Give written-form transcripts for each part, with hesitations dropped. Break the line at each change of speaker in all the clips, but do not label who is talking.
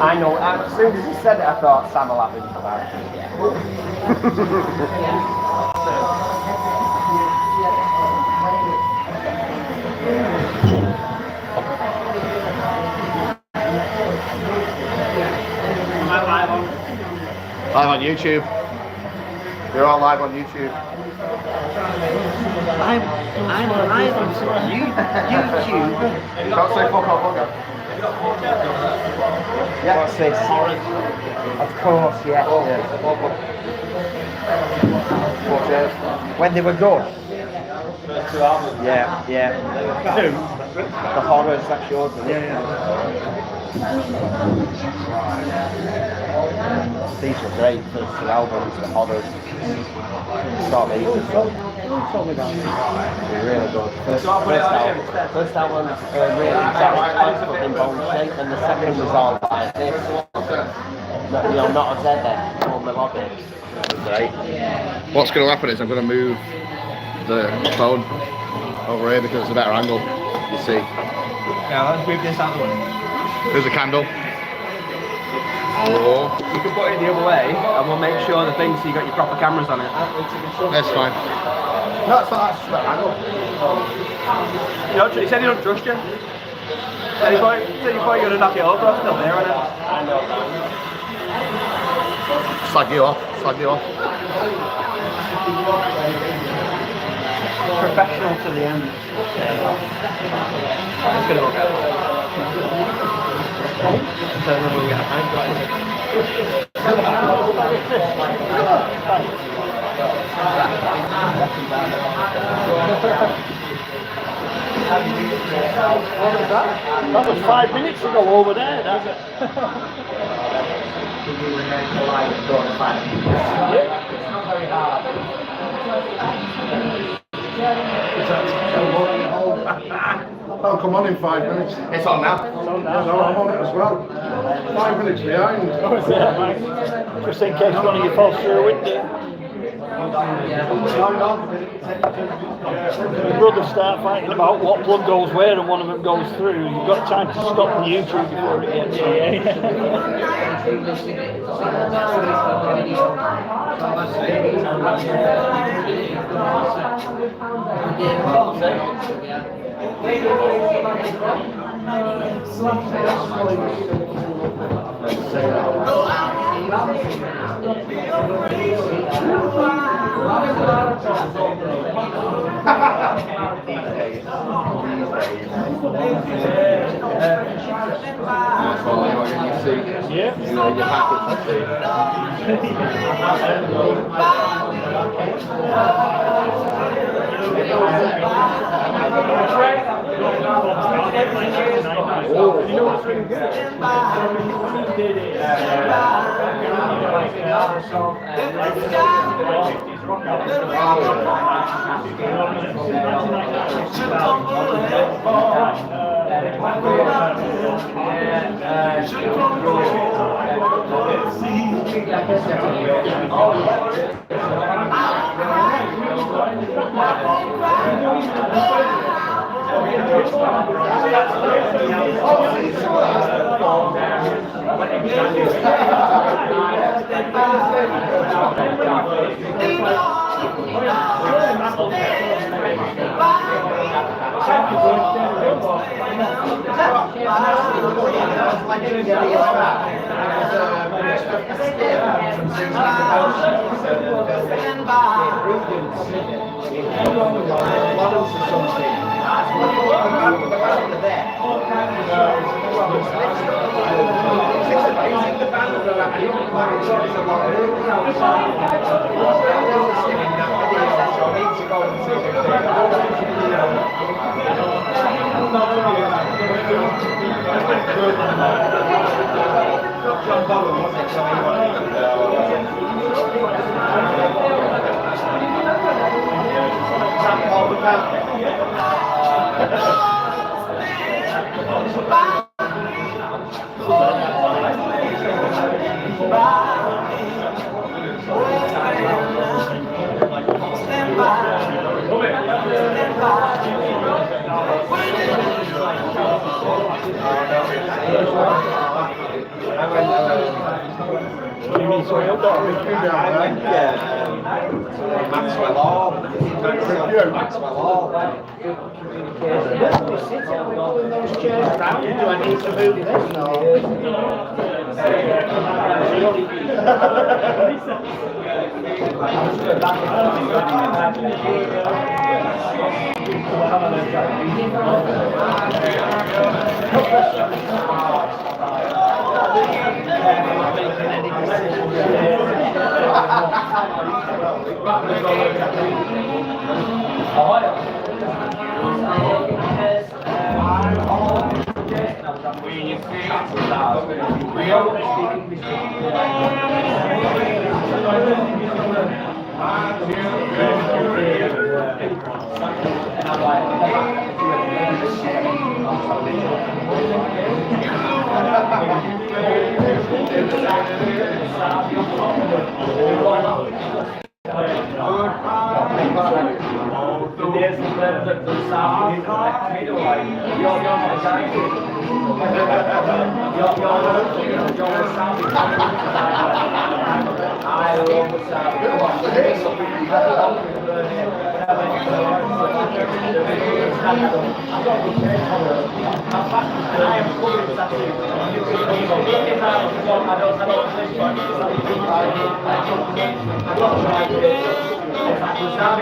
I know, as soon as he said it, I thought Sam will have him for that.
Live on YouTube. You're all live on YouTube.
I'm live on YouTube.
You can't say fuck off, okay?
Yeah. What's this? Of course, yeah. When they were good.
First 2 albums.
Yeah. The horrors, that's yours, isn't it?
Yeah.
These were great, first 2 albums, the horrors. Start these as well. They're really good. First album's really put in bone shape, and the second was all like this. Not a Z then, more melodic.
Great. What's going to happen is I'm going to move the phone over here because it's a better angle, you see.
Yeah, let's move this out of the way.
There's a candle. Oh.
You can put it the other way and we'll make sure the thing so you got your proper cameras on it.
That's fine.
No, it's not actually better angle.
He said he don't trust you. Said he thought you're going to knock it over, I'm still there on it. I know.
Slag you off.
Professional to the end. It's going to look out.
That was 5 minutes ago over there.
I'll come on in 5 minutes.
It's on now.
No, I'm on it as well. 5 minutes behind.
Just in case one of you falls through a window. The brothers start fighting about what plug goes where and one of them goes through. You've got time to stop the YouTube before it gets
Stand by.
Maxwell Hall. Maxwell Hall. Do I need to move this? No.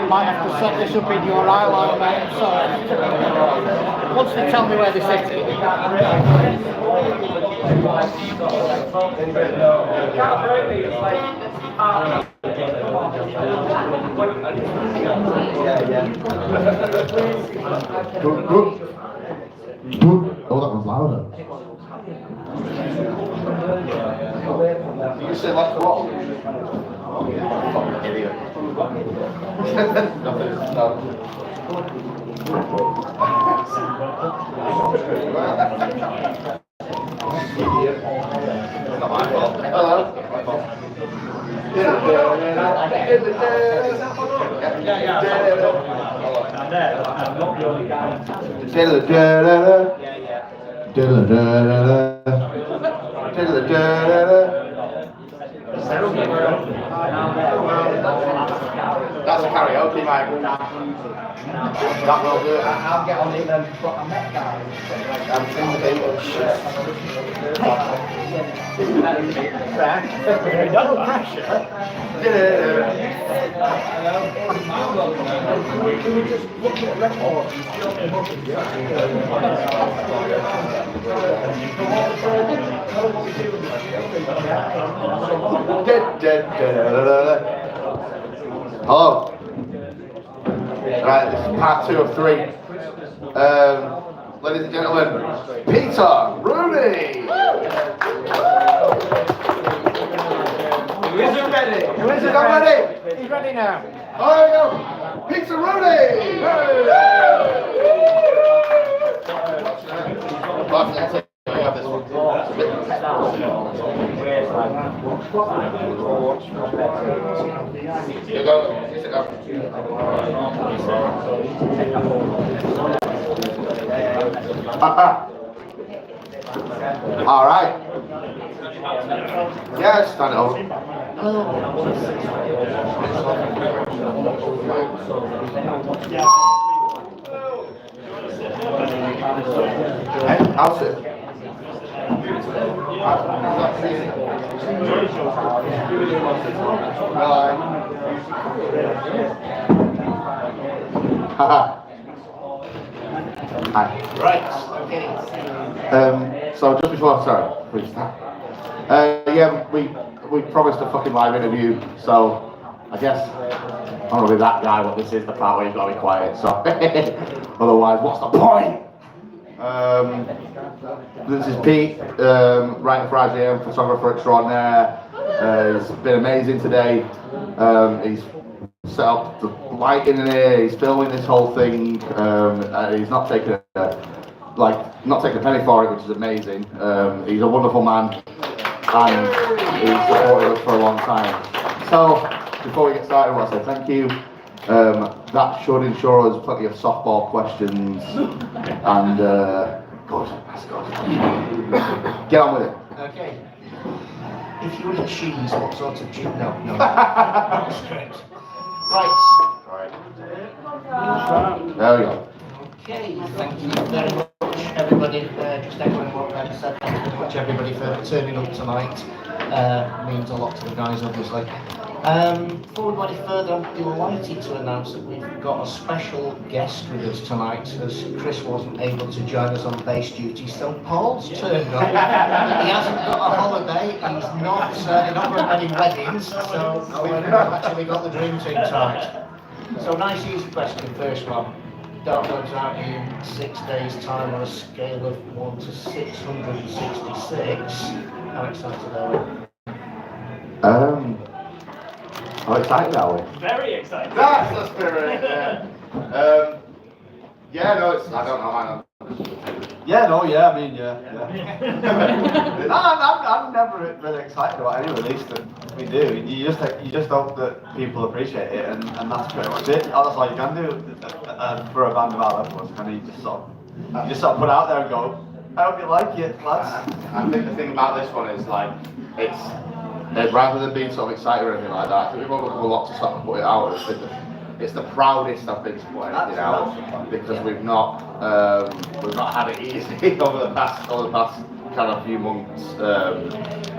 Might have to set this up in your eyeline, mate. I'm sorry. Once they tell me where they set it.
Oh, that was louder. You said like what? Fucking idiot. Not my fault. Hello. My fault. That's a karaoke, mate. That will do it.
I'll get on it and put a Met guy.
I'm singing the Beatles.
No pressure. Can we just look at records
Hello. Right, this is part 2 of 3. Ladies and gentlemen, Peter Rooney.
Who isn't ready?
Who is it? I'm ready.
He's ready now.
Oh, there we go. Peter Rooney. We have this one. You go. You sit down. All right. Yeah, stand it over. Hey, I'll sit. Hi.
Right. Okay.
So just before, sorry, please. Yeah, we promised a fucking live interview, so I guess I'm gonna be that guy, but this is the part where you've got to be quiet, so otherwise, what's the point? This is Pete, writer for IGM, photographer extraordinaire. He's been amazing today. He's set up the lighting in here, he's filming this whole thing, he's not taking a penny for it, which is amazing. He's a wonderful man, and he's supported us for a long time. So, before we get started, I want to say thank you. That should ensure us plenty of softball questions, and good, that's good. Get on with it.
Okay. If you eat cheese, what sort of cheese? No. Not script. Right.
There we go.
Okay, thank you very much, everybody. Just echoing what Ben said, thank you very much, everybody, for turning up tonight. Means a lot to the guys, obviously. Before we go any further, I'm delighted to announce that we've got a special guest with us tonight, as Chris wasn't able to join us on bass duty, so Paul's turned up. He hasn't got a holiday, he's not got any weddings, so we've actually got the dream team tonight. So nice easy question, first one. That goes out in 6 days' time on a scale of 1 to 666. How excited are we?
How excited are we?
Very excited.
That's the spirit, yeah. No, it's, I don't know, man.
Yeah, no, yeah, I mean, yeah. No, I'm never really excited about any release that we do. You just hope that people appreciate it, and that's pretty much it. That's all you can do for a band of our level. Kind of you just sort of put it out there and go, I hope you like it, lads.
I think the thing about this one is like, it's rather than being sort of excited or anything like that, I think we've overcome a lot to sort of put it out. It's the proudest I've been to put anything out, because we've not had it easy over the past kind of few months, and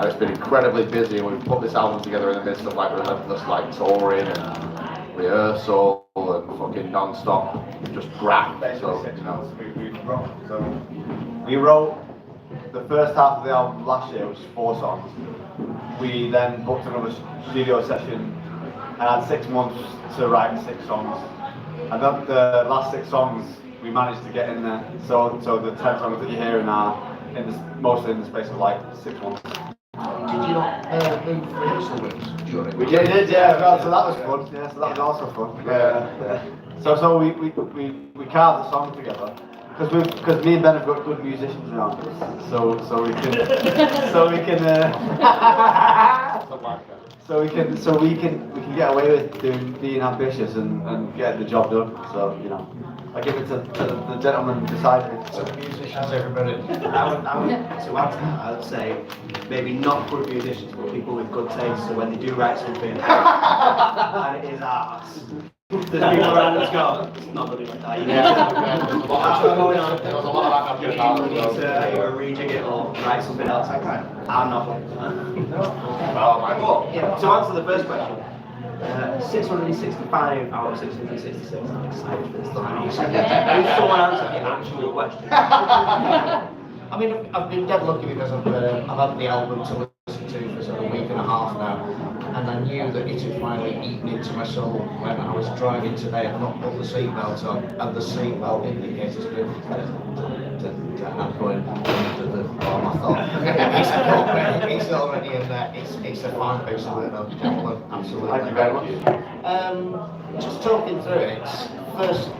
it's been incredibly busy. And we've put this album together in the midst of like relentless like touring and rehearsal and fucking non-stop just graft. So, you know,
We wrote the first half of the album last year, which is 4 songs. We then booked another studio session and had 6 months to write 6 songs. And then the last 6 songs we managed to get in there. So the 10 songs that you're hearing are mostly in the space of like 6 months.
Did you not move rehearsal rooms during?
We did, yeah. Well, so that was fun. Yeah, so that was also fun. Yeah. So we carved the song together. Because me and Ben have got good musicians around us, so we can get away with being ambitious and getting the job done. So you know, I give it to the gentleman deciding.
So the musicians, everybody.
I would, to add to that, I would say maybe not good musicians, but people with good taste. So when they do write something, and it is arse. There's people around us go, it's not really like that. You need to either rejig it or write something else. I'm not like that. But yeah, to answer the first question, 665 out of 666. I'm excited for this time. If someone answered the actual question.
I mean, I've been dead lucky because I've had the album to listen to for sort of a week and a half now, and I knew that it had finally eaten into my soul when I was driving today. I've not put the seatbelt on, and the seatbelt indicators do. And I'm going to the bottom. I thought it's already in there. It's a fine piece of work, though, gentlemen. Absolutely.
Thank you very much.
Just talking through it. First,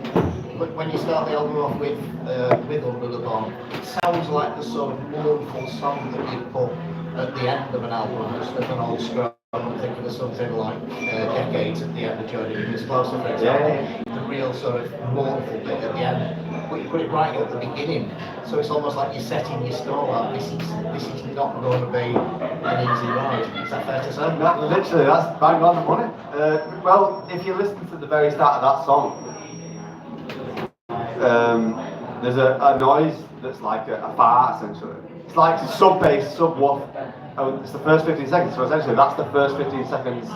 when you start the album off with Under the Bomb, it sounds like the sort of mournful song that you put at the end of an album, just as an old scrum. I'm thinking of something like Decades at the end of Johnny Who's Closer, for example. The real sort of mournful bit at the end. But you put it right at the beginning, so it's almost like you're setting your stall up. This is not going to be an easy ride. Is that fair to say?
No, literally, that's bang on the money. Well, if you listen to the very start of that song, there's a noise that's like a fart, essentially. It's like sub bass, sub woof. It's the first 15 seconds, so essentially that's the first 15 seconds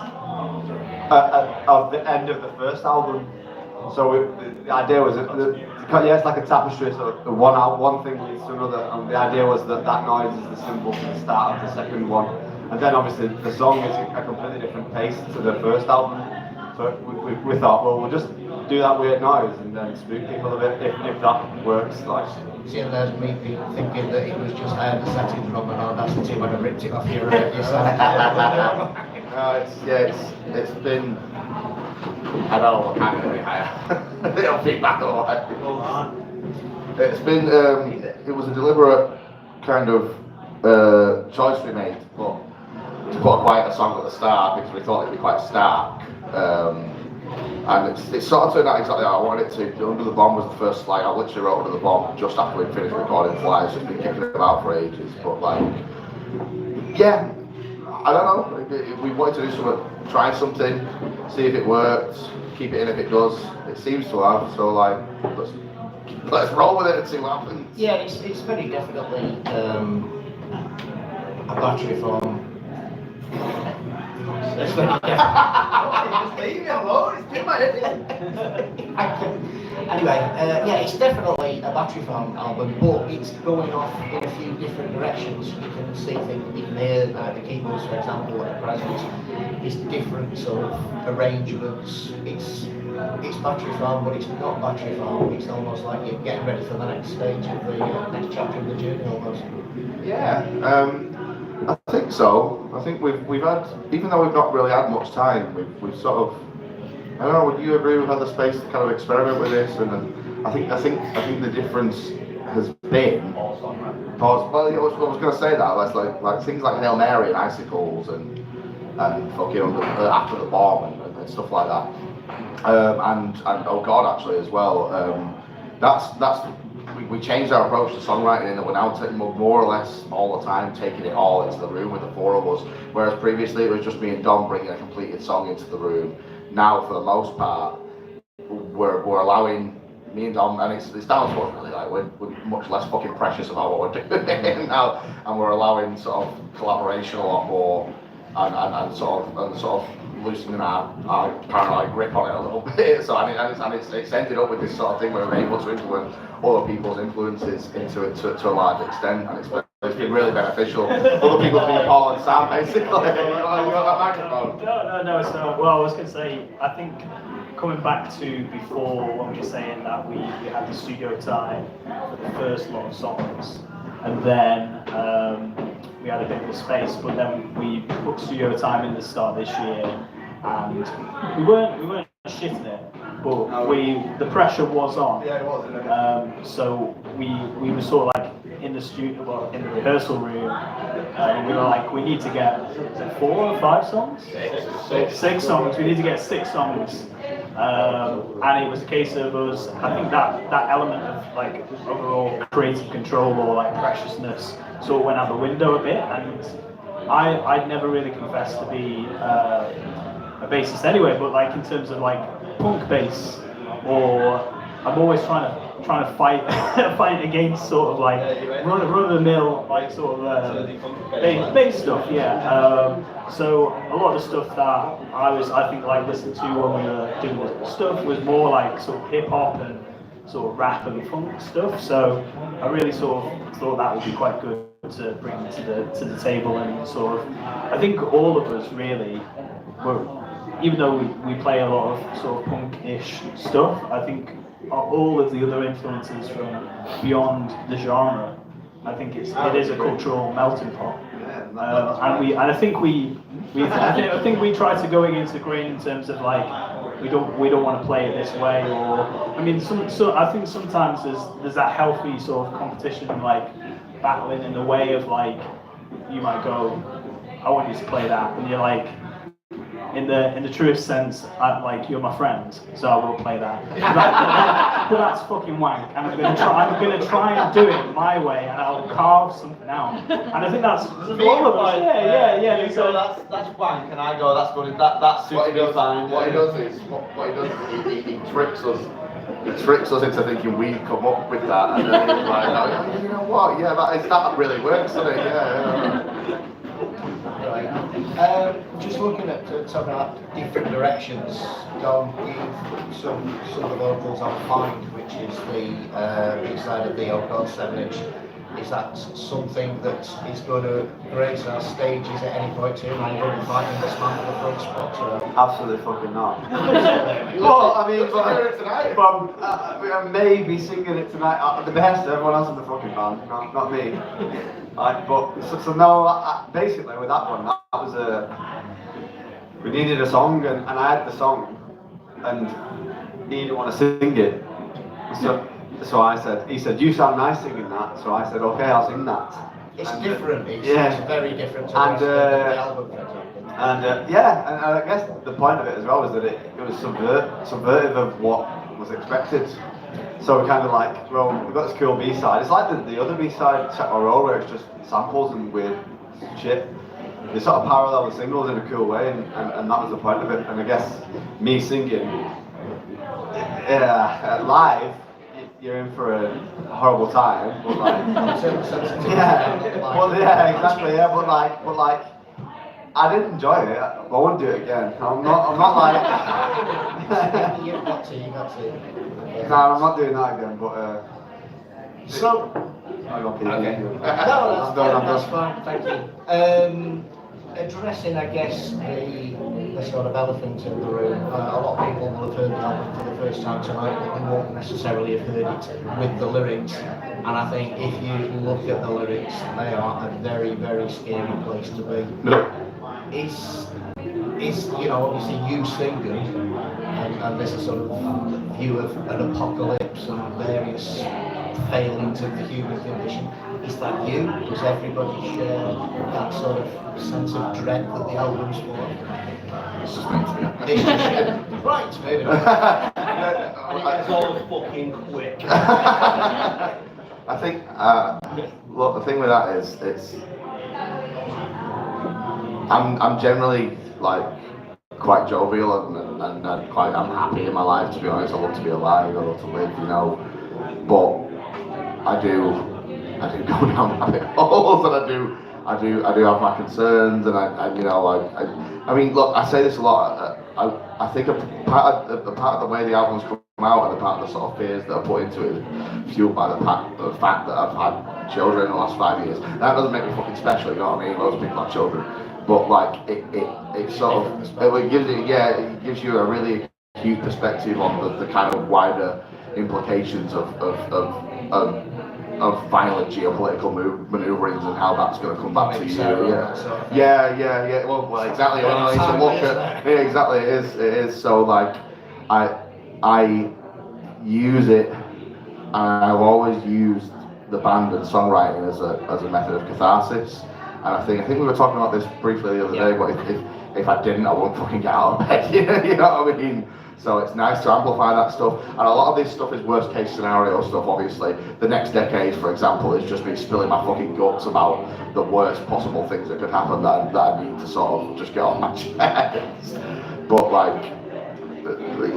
of the end of the first album. So the idea was that it's like a tapestry, so one thing leads to another, and the idea was that noise is the symbol for the start of the second one. And then obviously the song is a completely different pace to the first album. So we thought, well, we'll just do that weird noise and then spook people a bit if that works. Like.
See, and there's me thinking that it was just I had the settings wrong and Audacity when I ripped it off your
It's been, I don't know what kind of higher. It'll feedback a lot. It's been, it was a deliberate kind of choice we made, but to put quite a song at the start because we thought it'd be quite stark. And it's sort of turned out exactly how I wanted it to. Under the Bomb was the first, like, I literally wrote Under the Bomb just after we finished recording Fly. It's just been kicking it about for ages. But, like, yeah, I don't know. We wanted to do something, try something, see if it works, keep it in if it does. It seems to have, so, like, let's roll with it and see what happens.
Yeah, it's very definitely a battery farm. It's very
Just leave me alone, it's been my head.
Anyway, yeah, it's definitely a battery farm album, but it's going off in a few different directions. You can see things, you can hear the keyboards, for example, at present. It's different sort of arrangements. It's battery farm, but it's not battery farm. It's almost like you're getting ready for the next stage of the next chapter of the journey, almost.
Yeah. I think so. I think we've had, even though we've not really had much time, we've sort of, I don't know, would you agree we've had the space to kind of experiment with this? And I think the difference has been, well, I was going to say that, that's like things like Hail Mary and Icicles and fucking After the Bomb and stuff like that. And Oh God actually as well. We changed our approach to songwriting in that we're now more or less all the time taking it all into the room with the four of us, whereas previously it was just me and Dom bringing a completed song into the room. Now for the most part we're allowing me and Dom, and it's down to us really, like we're much less fucking precious about what we're doing now, and we're allowing sort of collaboration a lot more and sort of loosening our paranoid grip on it a little bit. So it's ended up with this sort of thing where we're able to influence other people's influences into it to a large extent, and it's been really beneficial. Other people's been Paul and Sam basically. You got that microphone?
No. So, well, I was going to say, I think coming back to before when we were saying that we had the studio time for the first lot of songs, and then we had a bit of a space, but then we put studio time in the start of this year, and we weren't shitting it, but the pressure was on.
Yeah, it was.
So we were sort of like in the studio, well, in the rehearsal room, and we were like, we need to get 4 or 5 songs? 6 songs. We need to get 6 songs. And it was a case of us, I think that element of like overall creative control or like preciousness sort of went out the window a bit, and I'd never really confessed to be a bassist anyway, but like in terms of like punk bass, or I'm always trying to fight fight against sort of like run of the mill like sort of bass stuff, yeah. So a lot of the stuff that I think like listened to when we were doing this stuff was more like sort of hip hop and sort of rap and funk stuff. So I really sort of thought that would be quite good to bring to the table, and sort of I think all of us really were. Even though we play a lot of sort of punk-ish stuff, I think all of the other influences from beyond the genre, I think it is a cultural melting pot. And I think we try to go against the grain in terms of like we don't want to play it this way, or I mean I think sometimes there's that healthy sort of competition, like battling in the way of like you might go, I want you to play that, and you're like, in the truest sense, like you're my friend, so I will play that. But that's fucking wank, and I'm gonna try and do it my way, and I'll carve something out. And I think that's all of us. Yeah.
So that's wank, and I go, that's good. That suits me fine.
What he does is he tricks us. He tricks us into thinking we come up with that, and then he's like, oh, you know what? Yeah, that really works, doesn't it? Yeah.
Just looking at talking about different directions, Dom gave some of the vocals on Find, which is the B-side of the Oh God 7-inch. Is that something that is going to grace our stages at any point too? Are you going to find this man for the front spot? Or?
Absolutely fucking not. Well, I mean, I may be singing it tonight. The best, everyone else in the fucking band, not me. So no, basically with that one, that was we needed a song, and I had the song, and he didn't want to sing it. So he said, you sound nice singing that. So I said, okay, I'll sing that.
It's different. It's very different to
and
the album, for example.
And yeah, and I guess the point of it as well was that it was subvertive of what was expected. So we're kind of like, well, we've got this cool B-side. It's like the other B-side, Check My Roll, where it's just samples and weird shit. They sort of parallel the singles in a cool way, and that was the point of it. And I guess me singing live, you're in for a horrible time. But like, exactly. Yeah, but like, I did enjoy it. I won't do it again. I'm not like.
You've got to.
No, I'm not doing that again. But
So.
okay.
That's fine. Thank you. Addressing, I guess, the sort of elephant in the room. A lot of people will have heard the album for the first time tonight, but they won't necessarily have heard it with the lyrics. And I think if you look at the lyrics, they are a very, very scary place to be. It's obviously you singing, and this sort of view of an apocalypse and various failings of the human condition. Is that you? Does everybody share that sort of sense of dread that the album's for?
It's just meant to be.
It's just you. Right, maybe not.
And it gets all fucking quick.
I think, look, the thing with that is, I'm generally like quite jovial and I'm happy in my life, to be honest. I love to be alive, I love to live, you know. But I do go down rabbit holes, and I do have my concerns, and I mean, look, I say this a lot. I think a part of the way the album's come out, and the part of the sort of fears that are put into it, fueled by the fact that I've had children in the last 5 years. That doesn't make me fucking special, you know what I mean? Most people have children, but like it sort of it gives you a really acute perspective on the kind of wider implications of violent geopolitical maneuverings and how that's going to come back to you. Yeah. Well, exactly. I need to look at. Yeah, exactly. It is. So like, I use it, and I've always used the band and songwriting as a method of catharsis. And I think we were talking about this briefly the other day. But if I didn't, I wouldn't fucking get out of bed. You know what I mean? So it's nice to amplify that stuff, and a lot of this stuff is worst case scenario stuff, obviously. The next decade, for example, is just me spilling my fucking guts about the worst possible things that could happen that I need to sort of just get off my chest. But like,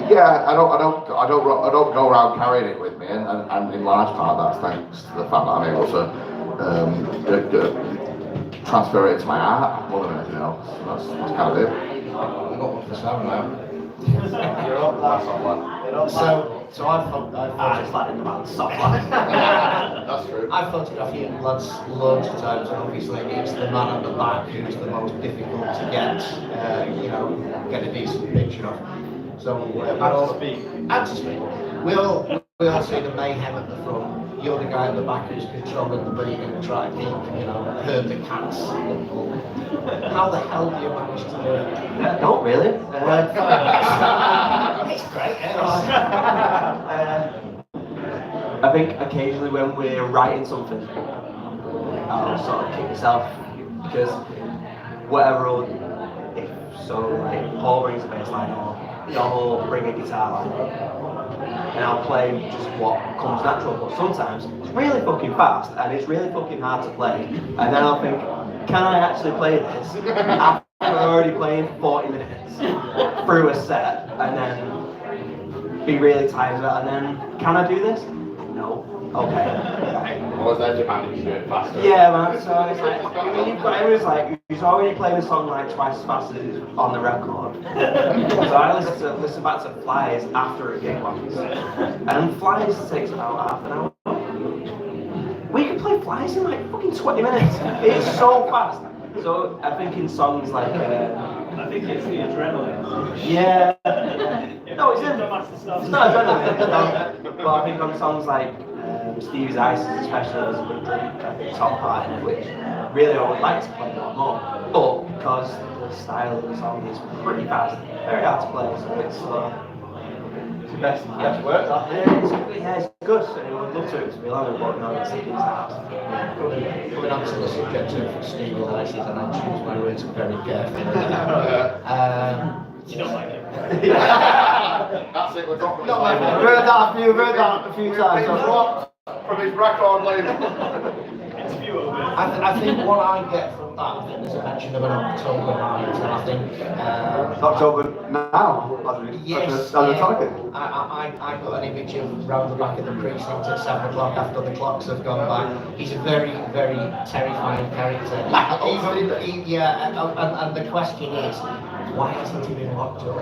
yeah, I don't go around carrying it with me, and in large part that's thanks to the fact that I'm able to transfer it to my art more than anything else. That's kind of it.
I got one for Sam now.
You're up, that's all one.
So I've
It's like in the man, soft line.
That's true.
I've photographed you lads loads of times, and obviously it's the man at the back who's the most difficult to get a decent picture of. So and to speak. We all see the mayhem at the front. You're the guy at the back who's controlling the beat and trying to herd the cats. How the hell do you manage to do it?
Not really.
It's great.
I think occasionally when we're writing something, I'll sort of kick myself because whatever, if so, like Paul brings a bass line or I'll bring a guitar line and I'll play just what comes natural. But sometimes it's really fucking fast and it's really fucking hard to play, and then I'll think, can I actually play this after already playing 40 minutes through a set, and then be really tired of it, and then can I do this? No. Okay.
Or is that demanding you do it faster?
Yeah, man. So it's like, you've got everyone's like, he's already playing a song like twice as fast as it is on the record. So I listen back to Flies after a gig once, and Flies takes about half an hour. We can play Flies in like fucking 20 minutes. It's so fast. So I think in songs like,
I think it's the adrenaline.
yeah. No, it's
It's not
adrenaline. But I think on songs like Stevie's Ices, especially, there's a good top part in it, which really I would like to play a lot more. But because the style of the song is pretty fast, very hard to play, so it's
best work. That.
Yeah, it's good. And we would love to be longer, but no, it's hard.
Coming on to the subject of Stevie Ices, and I'll choose my words very carefully.
You don't like it.
That's it, we're dropping
I've heard that a few times.
He's dropped from his record label.
Interview over.
I think what I get from that, I think there's a mention of an October night, and I think
October now,
yes,
as we're talking.
I got an image of round the back of the precinct at 7 o'clock after the clocks have gone by. He's a very, very terrifying character. And the question is, why hasn't he been locked up?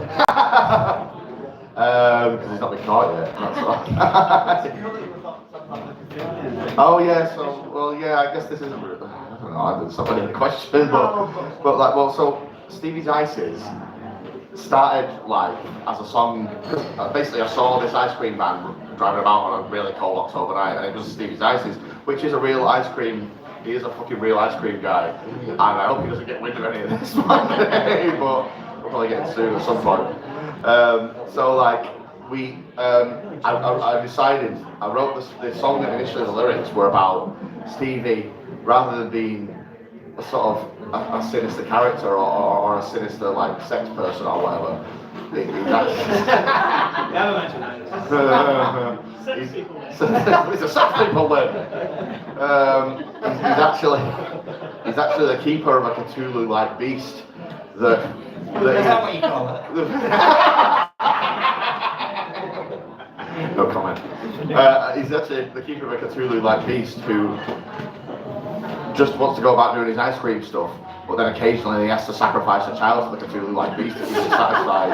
Because he's not been caught yet. That's all. Oh yeah, so I guess this isn't. I don't know. It's not really a question, but so Stevie's Ices started like as a song. Basically, I saw this ice cream van driving about on a really cold October night, and it was Stevie's Ices, which is a real ice cream. He is a fucking real ice cream guy, and I hope he doesn't get wind of any of this one day, but we'll probably get sued at some point. So like I decided, I wrote this song that initially the lyrics were about Stevie, rather than being a sort of a sinister character or a sinister like sex person or whatever. He's a sex people then. He's actually the keeper of a Cthulhu-like beast that
Is that what you call it?
No comment. He's actually the keeper of a Cthulhu-like beast who just wants to go about doing his ice cream stuff, but then occasionally he has to sacrifice a child to the Cthulhu-like beast to keep him satisfied.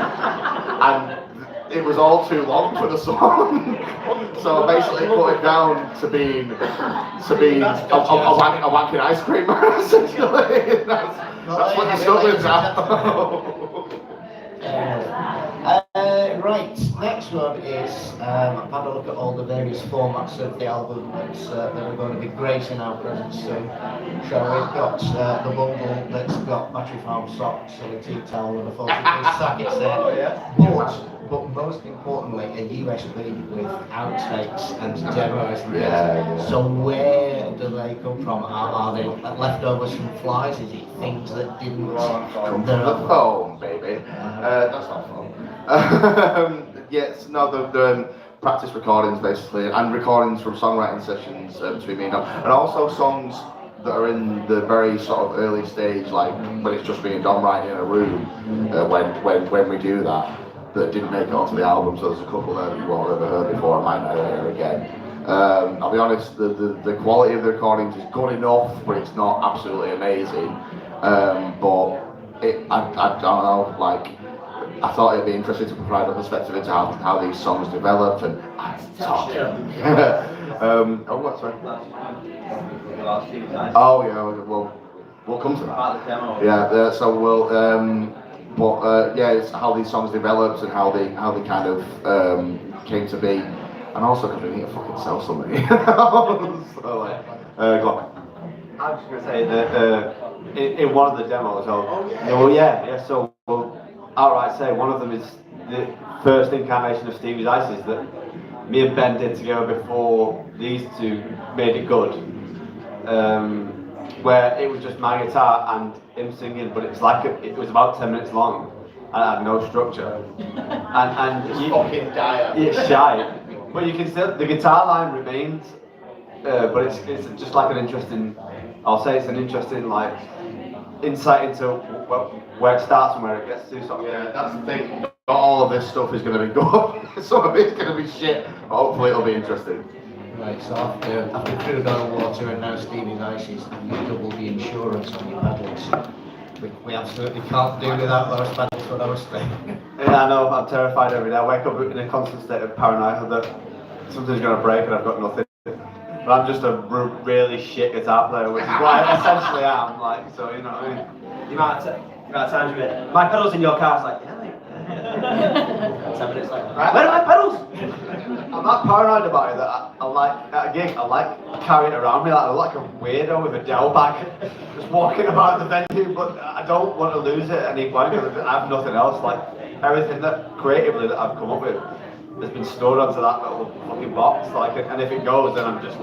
And it was all too long for the song, so I basically put it down to being a wanking ice cream essentially. That's what the stuff is now.
Right, next one is, I've had a look at all the various formats of the album that are going to be gracing our presence soon. So we've got the bundle that's got Battery Farm socks and a tea towel and a 40-piece socket set. But most importantly, a USB with outtakes and demos. So where do they come from? Are they leftovers from flies? Is it things that didn't
Come from the phone, baby. That's not fun. Yes, no, they're practice recordings basically, and recordings from songwriting sessions between me and Dom, and also songs that are in the very sort of early stage, like when it's just me and Dom writing in a room, when we do that didn't make it onto the album. So there's a couple that you won't have ever heard before, I might not hear again. I'll be honest, the quality of the recordings is good enough, but it's not absolutely amazing. But I don't know, like, I thought it'd be interesting to provide a perspective into how these songs developed and talking. What's right? Oh yeah, we'll come to that. Yeah, so we'll. It's how these songs developed and how they kind of came to be, and also because we need to fucking sell something. So go on.
I was just going to say that in one of the demos, so we'll outright say one of them is the first incarnation of Stevie's Ices that me and Ben did together before these two made it good. Where it was just my guitar and him singing, but it's like it was about 10 minutes long and had no structure. And
It's fucking dire.
It's shy, but you can still, the guitar line remains, but it's just like an interesting, I'll say it's an interesting like insight into where it starts and where it gets to. So
Yeah, that's the thing. Not all of this stuff is going to be good. Some of it's going to be shit. But hopefully it'll be interesting.
Right, so after crude oil water and now Stevie's Ices, you double the insurance on your pedals. We absolutely can't do without those pedals for those things.
Yeah, I know, I'm terrified every day. I wake up in a constant state of paranoia that something's going to break and I've got nothing. But I'm just a really shit guitar player, which is what I essentially am. Like, so you know what I mean.
You might have times where my pedals in your car, it's like, 10 minutes later, right, where are my pedals?
I'm not paranoid about it that I like at a gig. I like carrying it around me. Like, I look like a weirdo with a Dell bag, just walking about the venue. But I don't want to lose it at any point because I have nothing else. Like everything that creatively that I've come up with has been stored onto that little fucking box. Like, and if it goes, then I just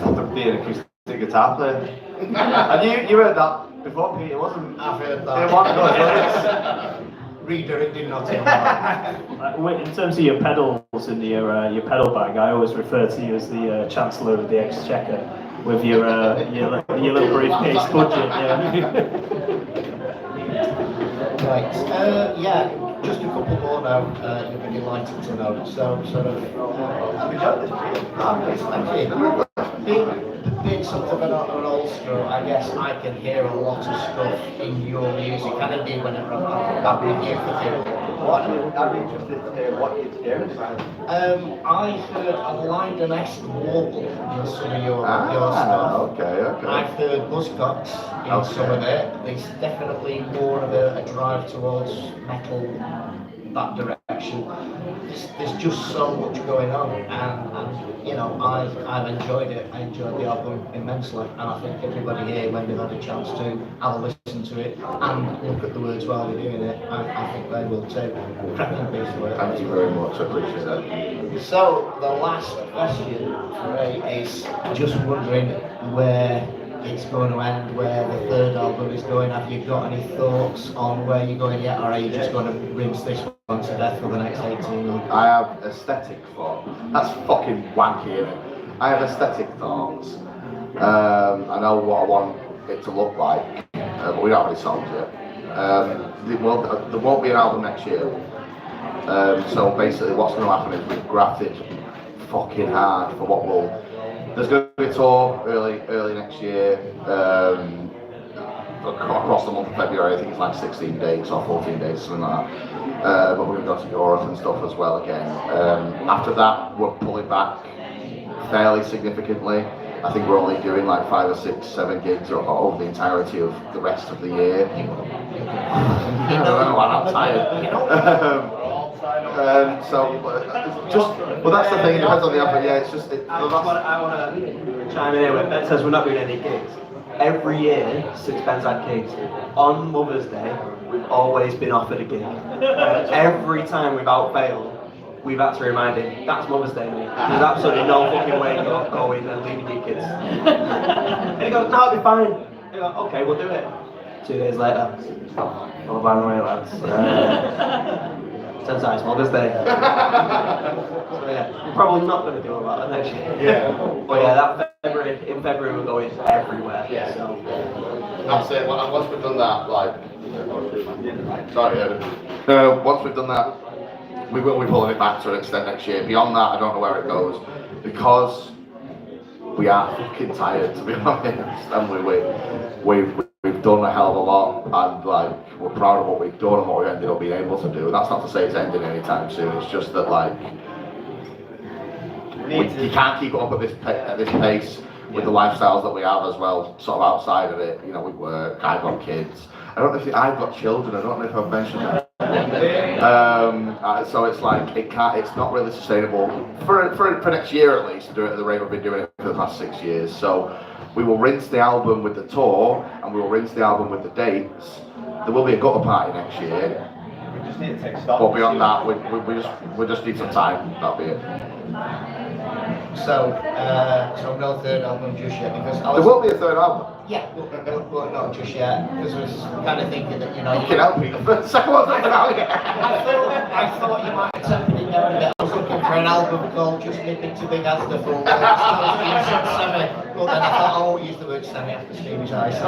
have to be an acoustic guitar player. And you heard that before, Pete? It wasn't.
I've heard that.
It wasn't good, was it?
Reader, it did not
In terms of your pedals in your pedal bag, I always refer to you as the Chancellor of the Exchequer with your little briefcase budget.
Right. Yeah. Just a couple more now. You'll be delighted to know. So sort of.
I've enjoyed this, Pete.
Thank you. Being something of an old school, I guess I can hear a lot of stuff in your music, and indeed whenever I'm back with you for people.
I'd be interested to hear what you're hearing.
I heard a Lydon-esque warble in some of your stuff.
Okay.
I've heard buzzcocks in some of it. There's definitely more of a drive towards metal, that direction. There's just so much going on, and you know, I've enjoyed it. I enjoyed the album immensely, and I think everybody here, when they've had a chance to have a listen to it and look at the words while they're doing it, I think they will too. Cracking piece of work.
Thank you very much. I appreciate that.
So the last question for me is just wondering where it's going to end, where the third album is going. Have you got any thoughts on where you're going yet, or are you just going to rinse this one to death for the next 18 months?
I have aesthetic thoughts. That's fucking wanky, isn't it? I have aesthetic thoughts. I know what I want it to look like, but we don't have any songs yet. There won't be an album next year. So basically what's going to happen is we've grafted fucking hard for what will... There's going to be a tour early next year, across the month of February. I think it's like 16 dates or 14 days, something like that. But we're going to go to Europe and stuff as well again. After that, we're pulling back fairly significantly. I think we're only doing like 5 or 6, 7 gigs over the entirety of the rest of the year. I don't know, I'm tired. Well, that's the thing. It depends on the album. Yeah, it's just.
I want to chime in here with that says we're not doing any gigs. Every year since Ben's had gigs, on Mother's Day, we've always been offered a gig. Every time we've failed, we've had to remind him, that's Mother's Day, mate. There's absolutely no fucking way you're going and leaving your kids. And he goes, no, it'll be fine. I go, okay, we'll do it. 2 days later, oh, by the way, lads. Turns out it's Mother's Day. So yeah, we're probably not going to do all that next year.
Yeah.
But yeah, in February we're going everywhere.
Yeah.
So.
That's it. Once we've done that, once we've done that, we will be pulling it back to an extent next year. Beyond that, I don't know where it goes, because we are fucking tired, to be honest, and we've done a hell of a lot, and we're proud of what we've done and what we ended up being able to do. And that's not to say it's ending anytime soon. It's just that you can't keep it up at this pace with the lifestyles that we have as well, sort of outside of it. You know, we work. I've got kids. I don't know if I've got children. I don't know if I've mentioned that. So it's it's not really sustainable for next year at least to do it at the rate we've been doing it for the past 6 years. So we will rinse the album with the tour, and we will rinse the album with the dates. There will be a gutter party next year.
We just need to take stock.
But beyond that, we just need some time. That'll be it.
So no third album just yet, because
There will be a third album.
Yeah, but not just yet, because I was kind of thinking that, you know...
You can help me. The second one's not out yet.
I thought you might have taken it down a bit. I was looking for an album called Just Nipping to Big Asda for Well, then I thought I won't use the word semi after Stevie's eyes.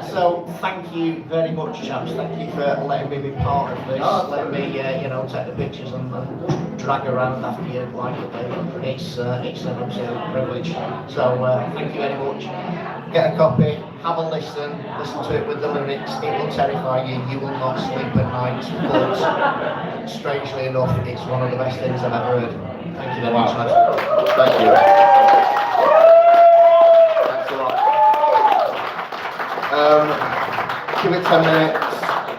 So thank you very much, chaps. Thank you for letting me be part of this. Let me, take the pictures and drag around after you like it. It's an absolute privilege. So thank you very much. Get a copy, have a listen to it with the lyrics. It will terrify you. You will not sleep at night. But strangely enough, it's one of the best things I've ever heard. Thank you very much, lads.
Thank you. Thanks a lot. Give it 10 minutes.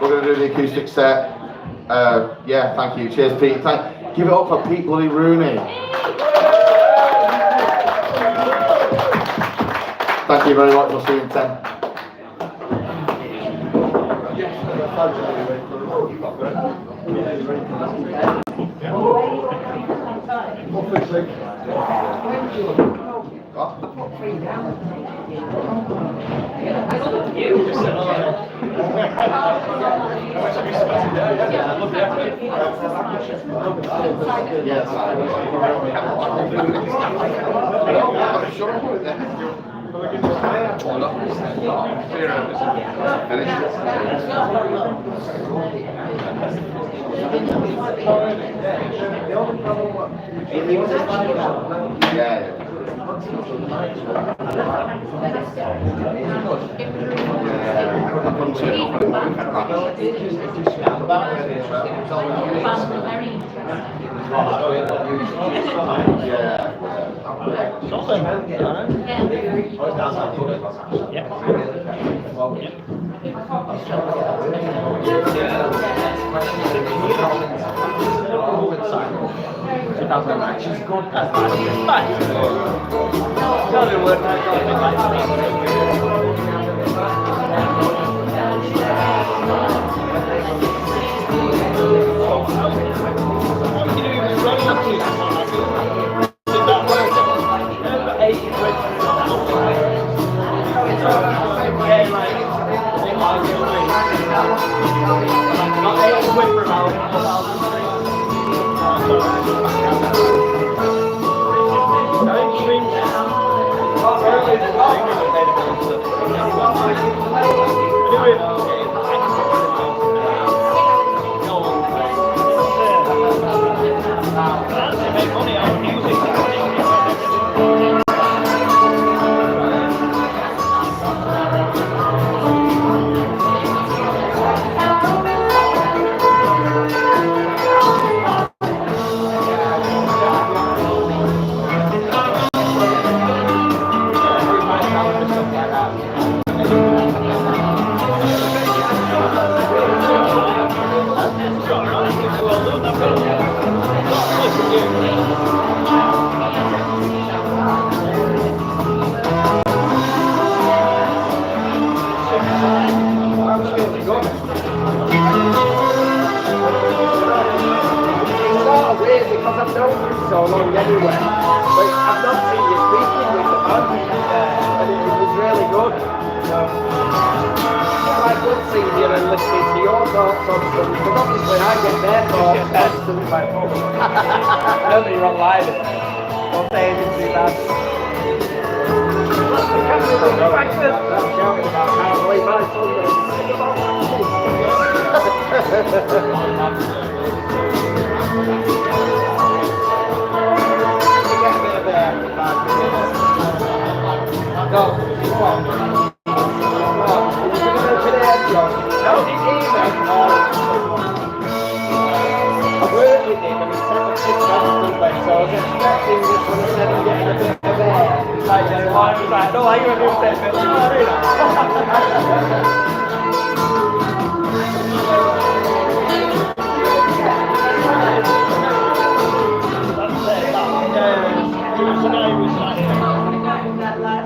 We're going to do the acoustic set. Thank you. Cheers, Pete. Give it up for Pete bloody Rooney. Thank you very much. We'll see you in 10.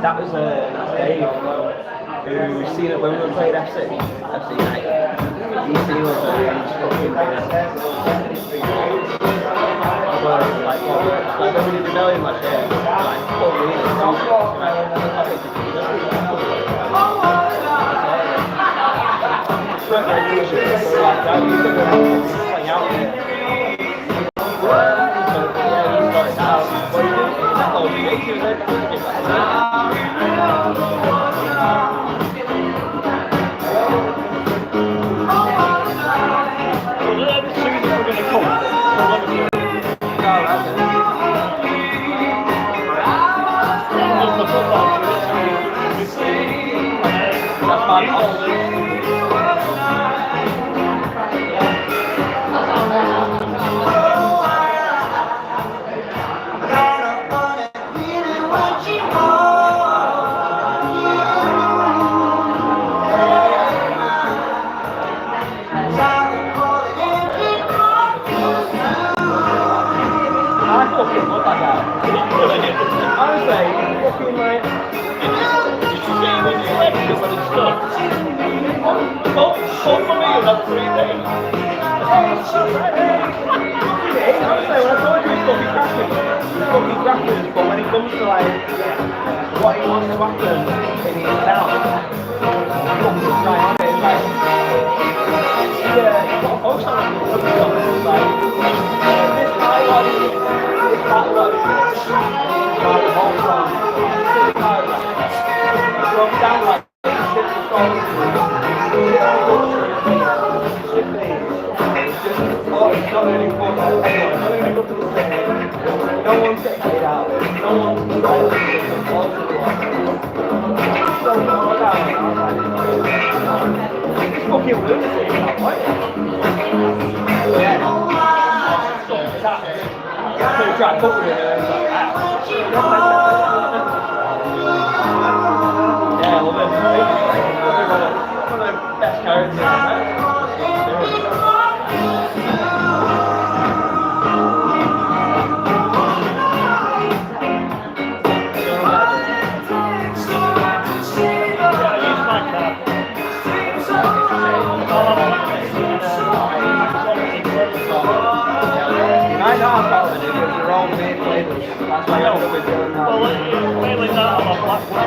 That was Dave who seen it when we played FC United. He's seen us fucking like when we did the million last year, like full
Both for me, you have 3 days.
But when it comes to like what he wants to happen in his town, he comes right on it. It's like, yeah, he's got a post on it. It's like, this guy was, this guy was, like the whole song. This guy was, he broke down like, shit the songs, shit things. It's just, oh, it's not really good. It's not really good to the same. No one's getting paid out of it. No one's like, it's fucking lunacy, you know, right? Yeah. Could have tried cooking it and it's like, yeah, well then, one of the best characters, right? That's why I'm always doing that.
Well, mainly that on a black one.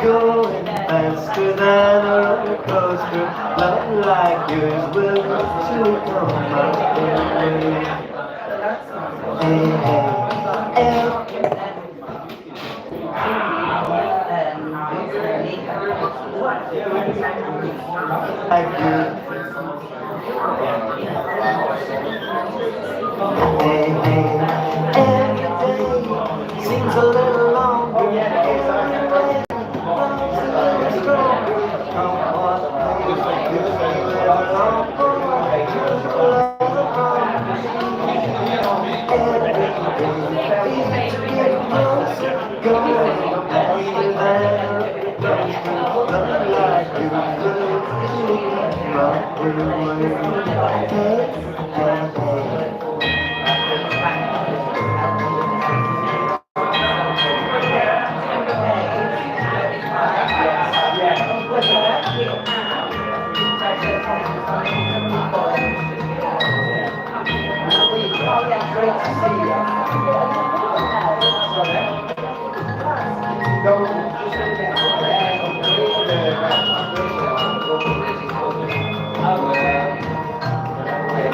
Going faster than a roller coaster, love like yours will surely come my way. Hey, hey, like you. Hey, hey, every day seems a little longer.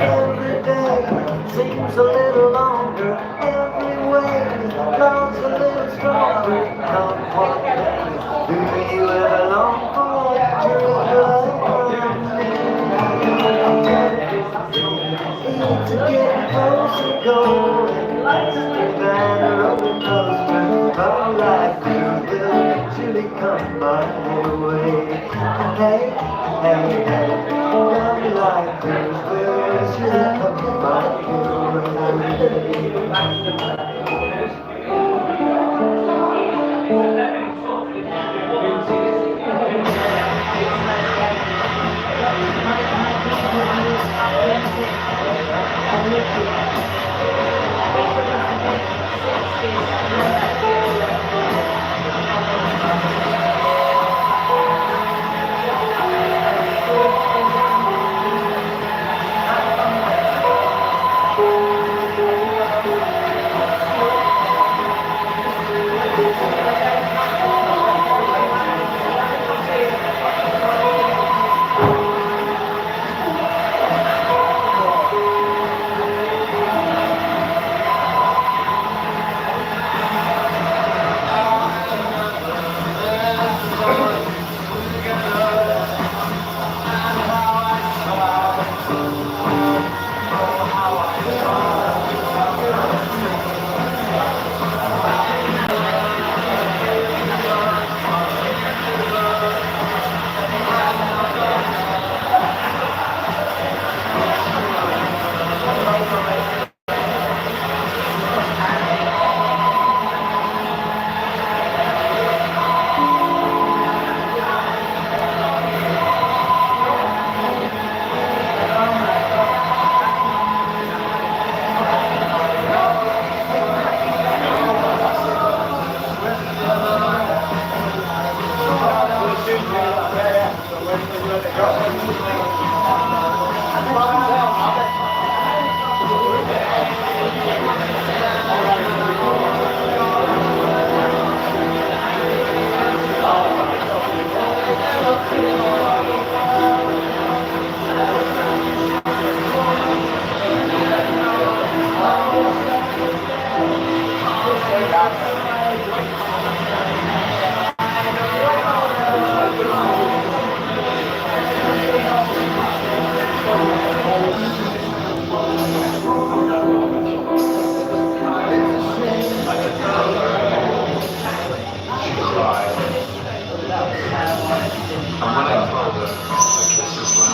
Every day seems a little longer, every way comes a little stronger. Come what may, do you ever long for true love? To get closer, going faster than a roller coaster, love like you will eventually come my way. Hey, hey, hey, love like yours will eventually come my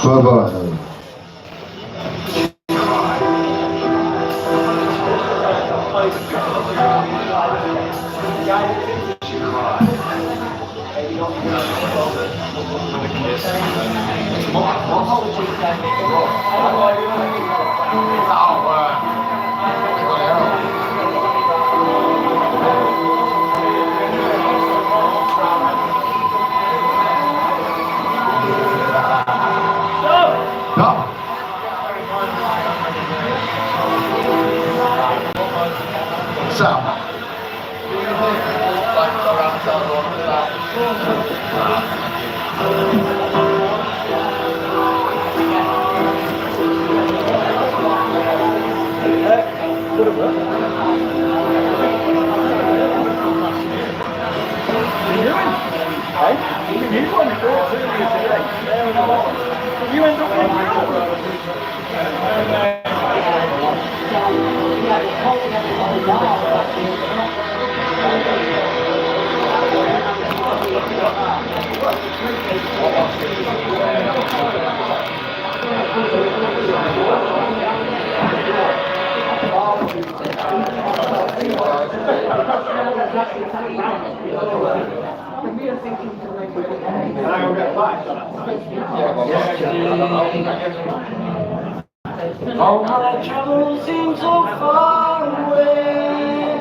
Bye-bye.
All my troubles seem so far away.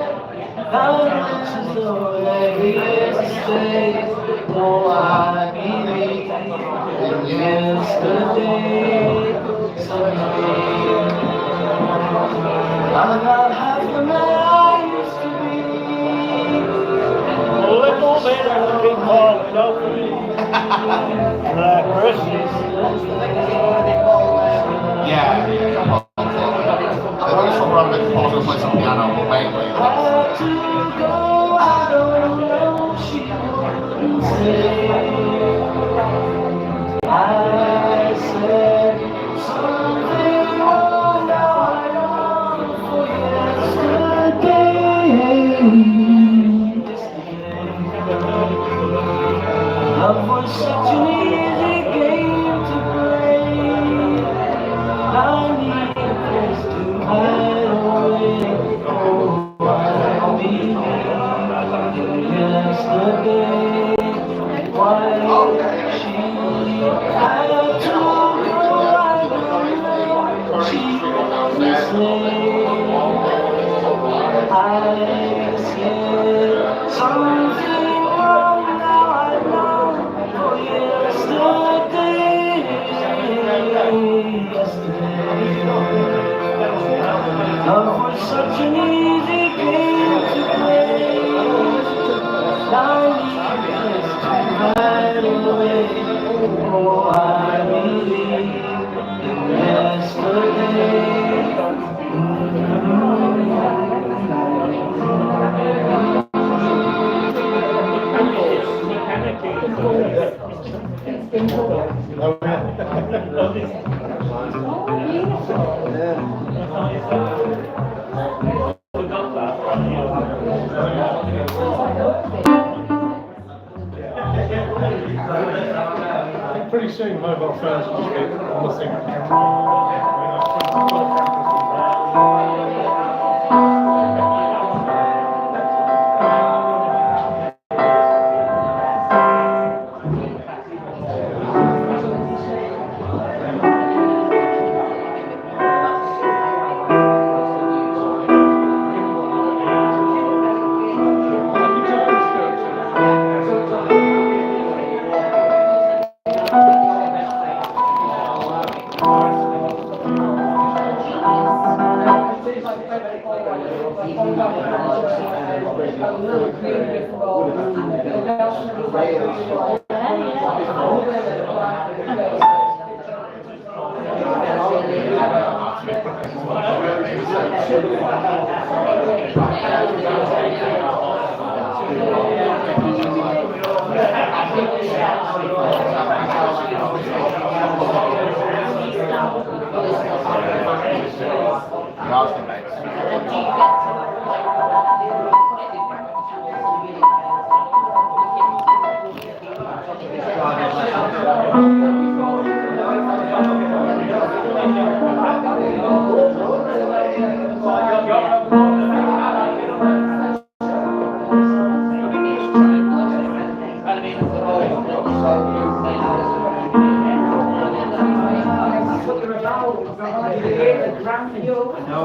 Now this is the way to stay. Oh, I believe in yesterday. Someday I'm not half the man I used to be. A little bit of people love me. Like Christmas.
Yeah. There's some random people who play some piano, but mainly.
I said something wrong, now I long for yesterday. Love was such an easy game to play. I need a place to hide away. Oh, I believe yesterday. Why she had to go, I don't know. She only said, I said something wrong, now I long for yesterday. Love was such an easy game to play. I need to hide away. Oh, I believe in yesterday.
Pretty soon mobile phones will be nothing.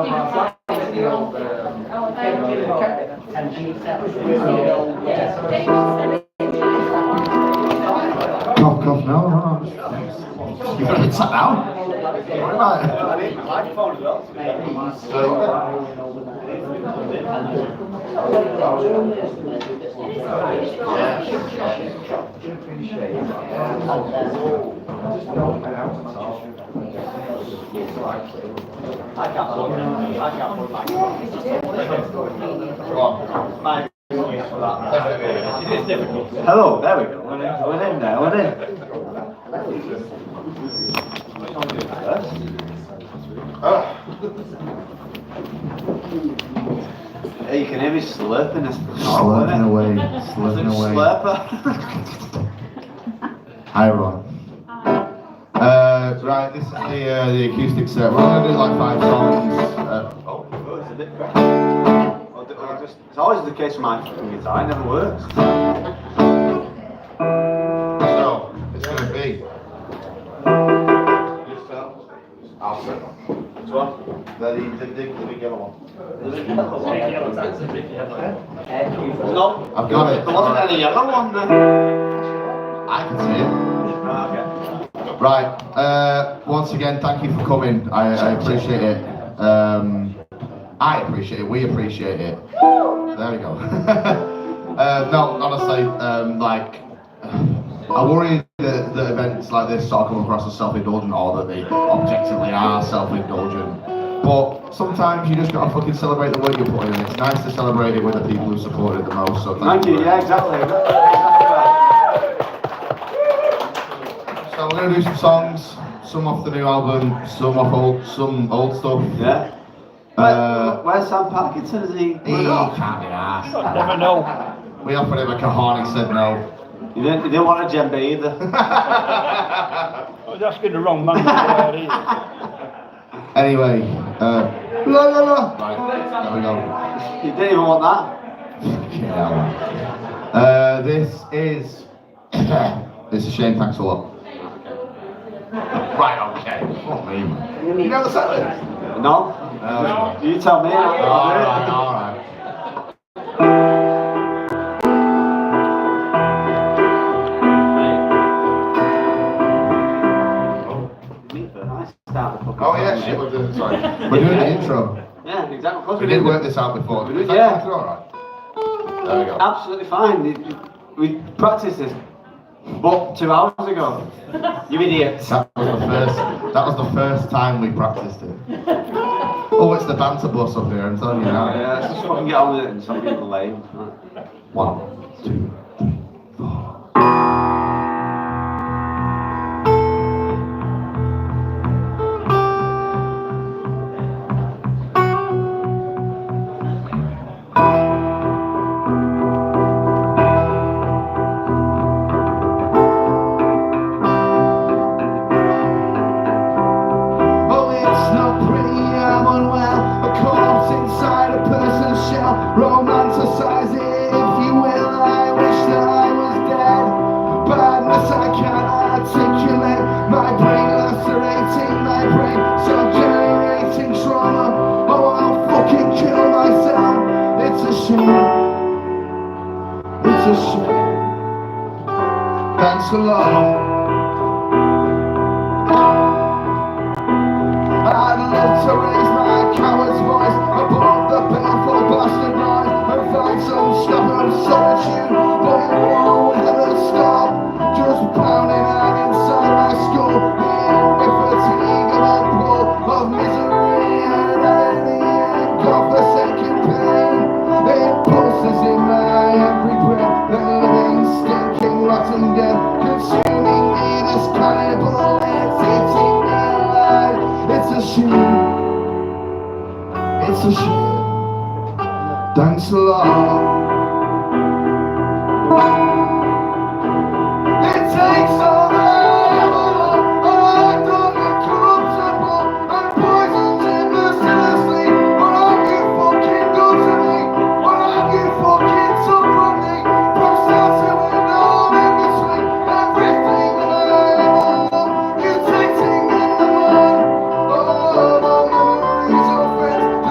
Cough, cough, no. You gotta be sat down. What about it?
Hello, there we go. We're in there, we're in. Yeah, you can hear me slurping this.
Slurping away, slurping away.
Slurper.
Hi everyone. Right, this is the acoustic set. We're gonna do like 5 songs.
It's a bit cracked. It's always the case with my fucking guitar, it never works.
So, it's gonna be. I'll sit. Which one? The big yellow one.
No,
I've got it.
there wasn't any yellow one then.
I can see it.
Okay.
Right, once again, thank you for coming. I appreciate it. I appreciate it. We appreciate it. There we go. No, honestly, like, I worry that events like this sort of come across as self-indulgent, or that they objectively are self-indulgent. But sometimes you just gotta fucking celebrate the work you put in. It's nice to celebrate it with the people who support it the most. So
Thank you, yeah, exactly.
So we're gonna do some songs, some off the new album, some old stuff.
Yeah. Where's Sam Parkinson? Is he?
He can't be arsed.
Never know.
We offered him a cajon, he said no.
You didn't want a djembe either.
I was asking the wrong man.
Anyway, la la la. Right, there we go.
You didn't even want that.
This is. It's a shame, thanks a lot. Right, okay. Fuck me, man. You know the set list?
No? You tell me.
Alright. Oh yeah, shit, we're doing the intro.
Yeah, exactly. Of course
We did work this out before.
We did,
Is that
yeah.
alright? There we go.
Absolutely fine. We practiced this, but 2 hours ago. You idiot.
That was the first time we practiced it. Oh, it's the banter bus up here, I'm telling you now.
Yeah, let's just fucking get on with it and some people are lame.
1, 2, 3, 4. Romanticize it, if you will. I wish that I was dead. Badness I can't articulate. My brain lacerating, my brain self-generating trauma. Oh, I'll fucking kill myself. It's a shame. It's a shame. Thanks a lot. I'd love to raise my coward's voice above the painful bastard noise and find some stubborn solitude, but it won't ever stop. Just pounding out inside my skull, the fatigue of a pull of misery and agony and God-forsaken pain. It pulses in my every breath, the living, stinking, rotten death, consuming me, this cannibal, it's eating me alive. It's a shame. It's a shame. Thanks a lot. It takes all the evil, I've done the corruptible and poisoned it mercilessly. What have you fucking done to me? What have you fucking took from me? From starting and all in between, everything that I ever loved, mutating in the mud. Oh, the memories of friends.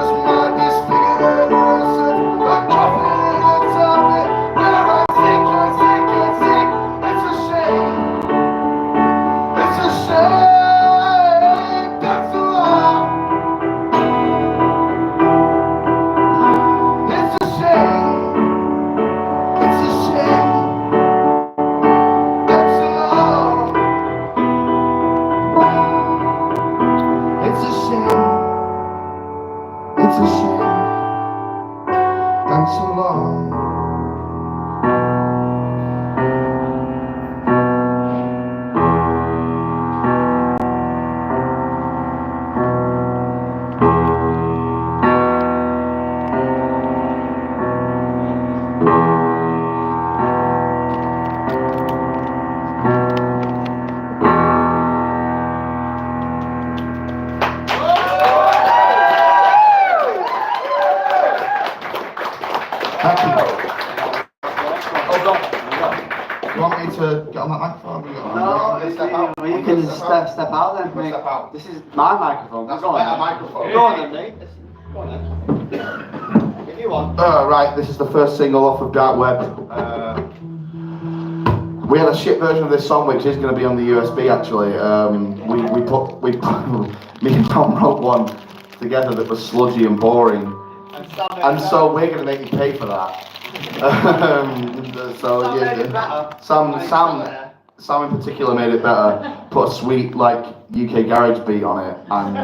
quite so long. You want me to get on that microphone?
No, you can step out then, mate.
Step out.
This is my microphone.
That's
Go
a
on
better
then.
microphone.
Go on then, mate. Go on then. If you want.
Right, this is the first single off of Dark Web. We had a shit version of this song, which is going to be on the USB. Actually, me and Tom wrote one together that was sludgy and boring, and so we're going to make you pay for that. So yeah, Sam in particular made it better. Put a sweet like UK garage beat on it, and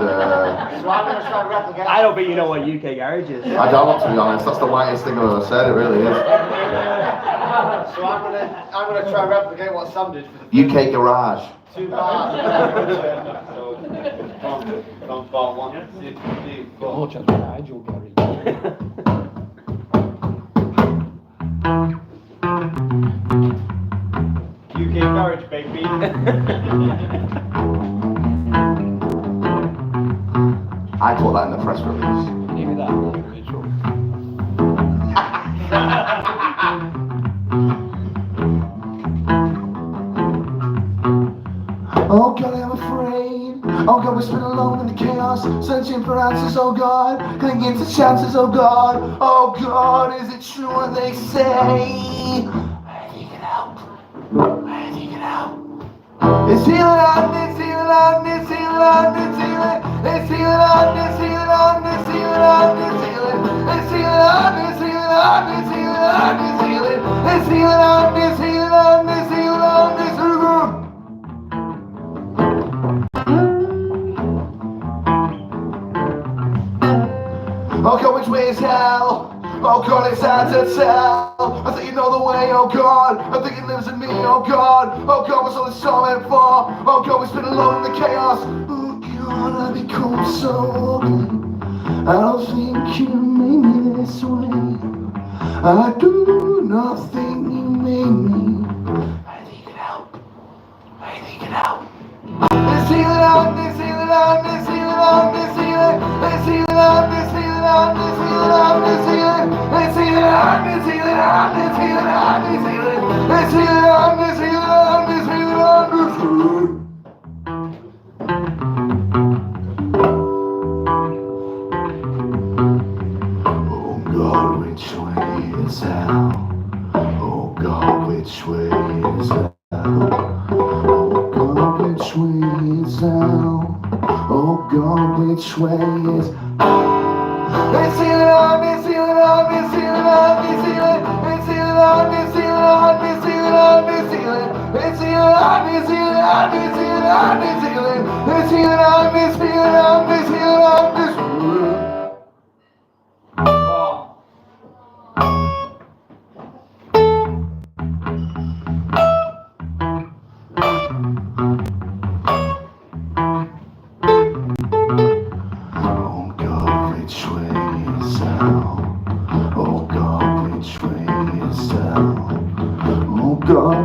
I don't think you know what UK garage is.
I don't, to be honest. That's the whitest thing I've ever said. It really is.
So I'm gonna try and replicate what Sam did for the
UK garage.
2 bars. So, come on, 1, 2, 3, 4. UK garage, baby.
I put that in the press release.
Give me that.
Oh God, I'm afraid. Oh God, we're spinning alone in the chaos, searching for answers. Oh God, clinging to chances. Oh God, is it true what they say? I think it out. I think it out. It's healing on, it's healing on, it's healing on, it's healing. It's healing on, it's healing on, it's healing on, it's healing. It's healing on, it's healing on, it's healing on, it's healing. It's healing on, it's healing on, it's healing on, it's healing. Oh God, which way is hell? Oh God, it's hard to tell. I think you know the way, oh God. I think it lives in me, oh God. Oh God, what's all this song meant for? Oh God, we spin alone in the chaos. Oh God, I become so ugly. I don't think you made me this way. I do not think you made me. I think it out. I think it out. It's healing on, it's healing on, it's healing on, it's healing. It's healing on, it's healing on, it's healing on, it's healing. It's healing on, it's healing on, it's healing on, it's healing. It's healing on, it's healing on, it's healing on, it's healing. Oh God, which way is hell? Oh God, which way is hell? Which way is hell? Oh God, which way is? It's healing on, it's healing on, it's healing on, it's healing. It's healing on, it's healing on, it's healing on, it's healing. It's healing on, it's healing on, it's healing on, it's healing. It's healing on, it's healing on, it's healing on, it's healing.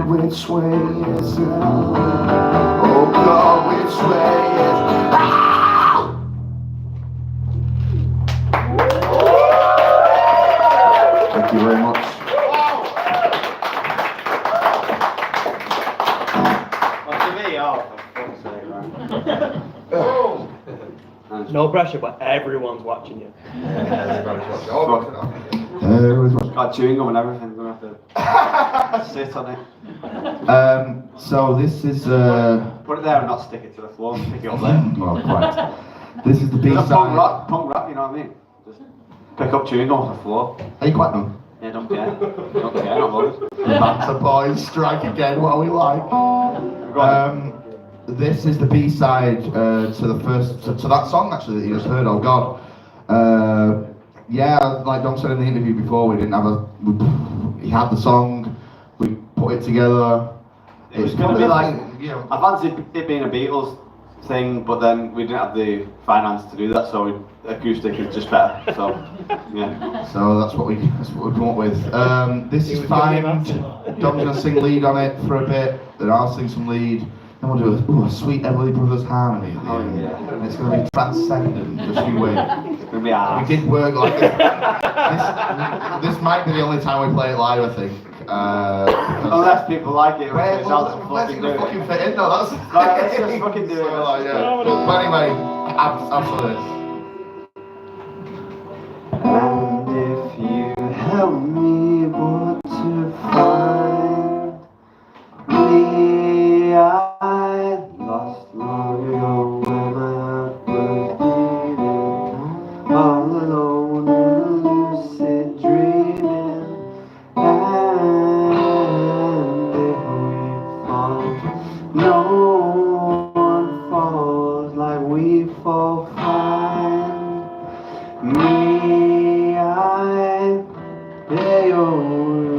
Which way is hell? Oh God, which way is hell? Thank you very much.
What's the video? For fuck's sake, right?
No pressure, but everyone's watching you.
Got chewing gum and everything. We're gonna have to sit on it.
So this is
Put it there and not stick it to the floor. Pick it up there.
well, quite. This is the B
It's a punk
side.
rap, you know what I mean? Just pick up chewing gum off the floor.
Are you quite them?
Yeah, don't care. Don't care, not bothered.
That's a boys strike again. What we like. This is the B side to the first to that song actually that you just heard. Oh God. yeah, like Dom said in the interview before, we didn't have he had the song, we put it together.
It was going to be like, I fancied it being a Beatles thing, but then we didn't have the finance to do that, so acoustic is just better. So, yeah.
So that's what we come up with. This is fine. Dom's gonna sing lead on it for a bit, then I'll sing some lead. Then we'll do a sweet Everly Brothers harmony at the end. And it's going to be transcendent, just you wait.
It's going to be hard.
We did work like this. This might be the only time we play it live, I think.
Unless people like it,
Well,
it's
let's fucking fit in, though. That's
let's just fucking do it.
So, like, yeah. But anyway, after this.
And if you help me what to find me, I lost long ago when my heart was beating, all alone in a lucid dreaming. And if we fall, no one falls like we fall. Find me, hey, oh, me in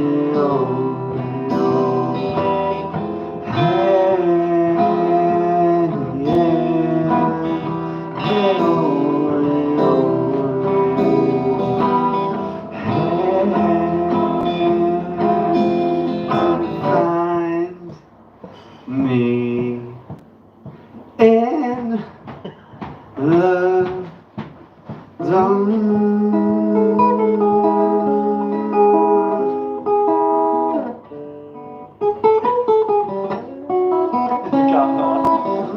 the zone.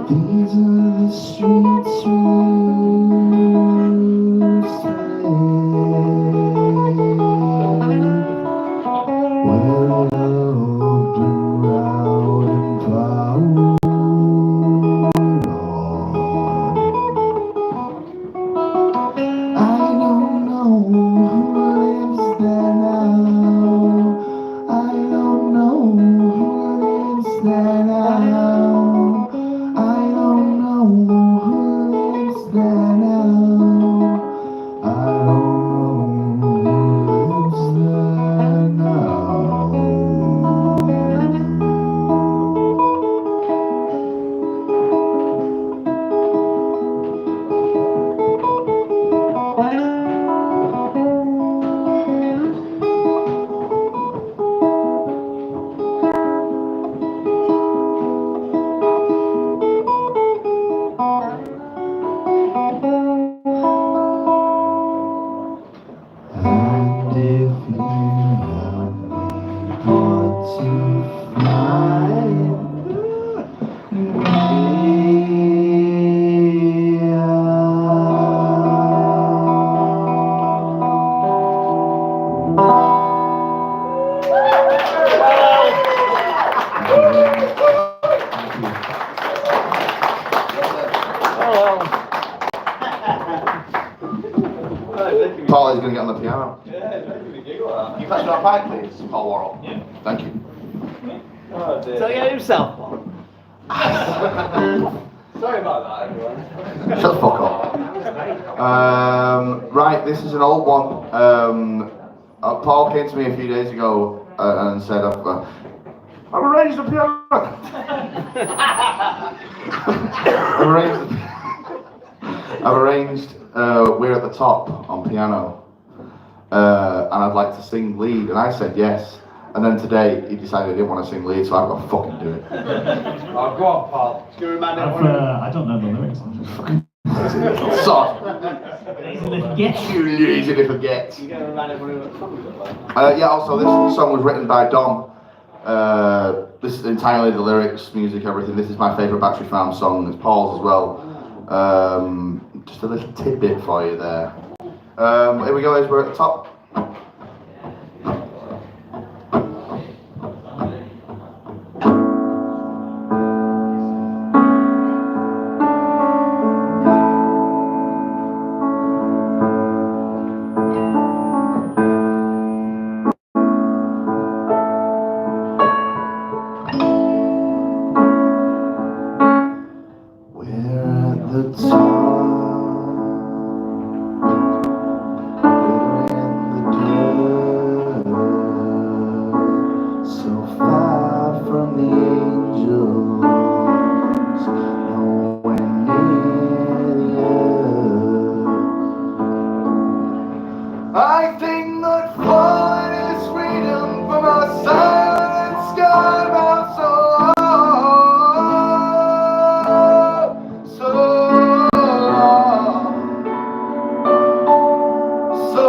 These are the streets we used to live, where loved and loud and proud on. I don't know who lives there now. I don't know who lives there now. I don't know who lives there now. I don't know who lives there now. And if you help me what to find Paul is going to get on the piano. You pass me that pipe, please, Paul Worrell. Yeah. Thank you.
So yeah, himself.
Sorry about that, everyone. Shut the fuck up. Right, this is an old one. Paul came to me a few days ago and said, I've arranged the piano. I've arranged We're at the Top on piano. And I'd like to sing lead, and I said yes. And then today he decided he didn't want to sing lead, so I've got to fucking do it.
Oh, go on, Paul. Do you remind everyone?
I don't know the lyrics.
Sod.
Yes.
You easy to forget.
You gotta remind everyone what song is about.
Yeah, also this song was written by Dom. This is entirely the lyrics, music, everything. This is my favourite Battery Farm song. It's Paul's as well. Just a little tidbit for you there. Here we go, guys. We're at the top. We're at the top. I think that falling is freedom from our silent sky bound so long, so long, so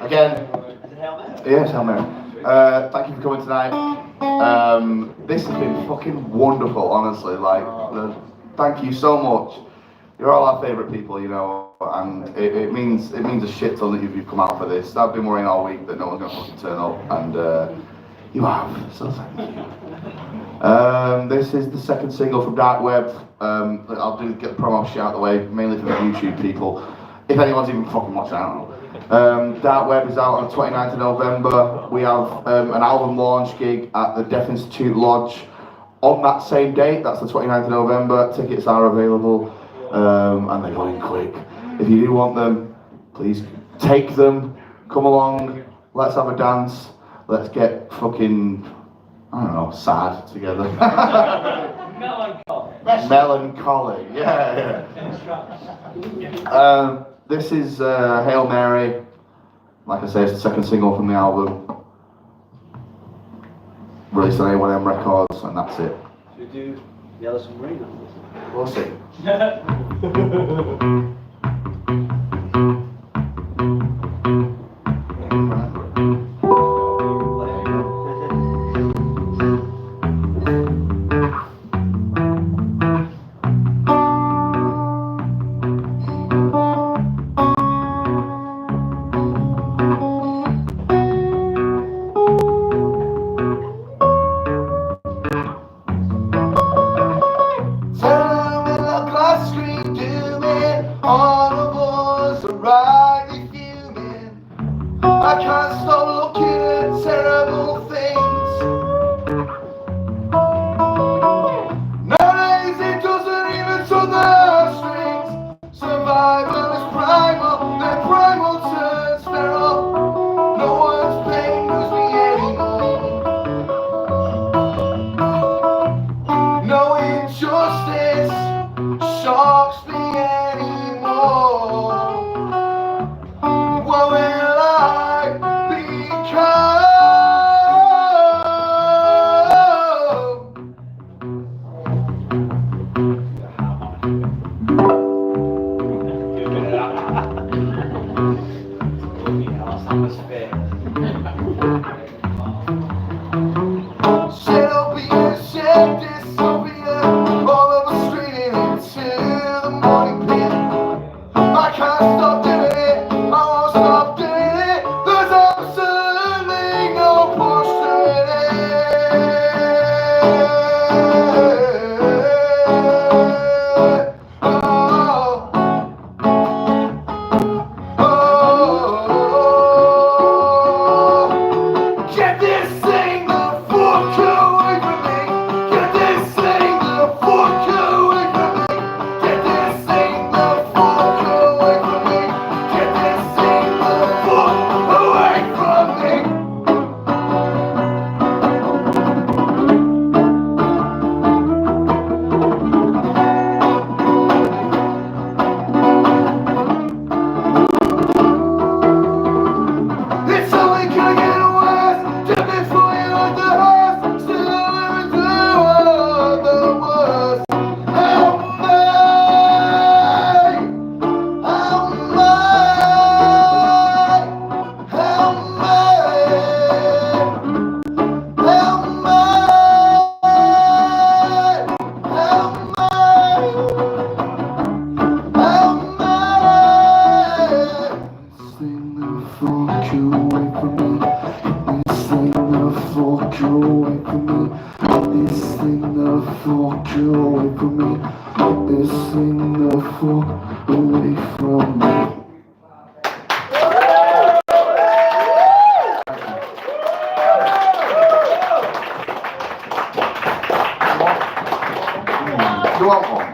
Again, yes, Hail Mary. Thank you for coming tonight. This has been fucking wonderful, honestly. Like, thank you so much. You're all our favourite people, you know, and it means a shit ton that you've come out for this. I've been worrying all week that no one's gonna fucking turn up, and you have. So thank you. This is the second single from Dark Web. I'll get the promo shit out of the way, mainly for the YouTube people. If anyone's even fucking watching, I don't know. Dark Web is out on the 29th of November. We have an album launch gig at the Deaf Institute Lodge on that same date. That's the 29th of November. Tickets are available, and they're going quick. If you do want them, please take them. Come along. Let's have a dance. Let's get fucking, I don't know, sad together. Melancholy. Yeah. This is Hail Mary. Like I say, it's the second single from the album. Released on A1M Records, and that's it.
Should we do Yellow Submarine?
We'll see. Shelby, shed dystopia, all of us straining into the morning pit. I can't stop doing it, I won't stop doing it. There's absolutely no push to it. Oh, get this thing the fuck away from me. Get this thing the fuck away from me. Get this thing the fuck away from me. Get this thing the fuck away from me. It's only gonna get worse. Just before you learn the hearse, still living through all the worst. Help me, help me, help me, help This thing the fuck away from me. This thing the fuck away from me. You want one?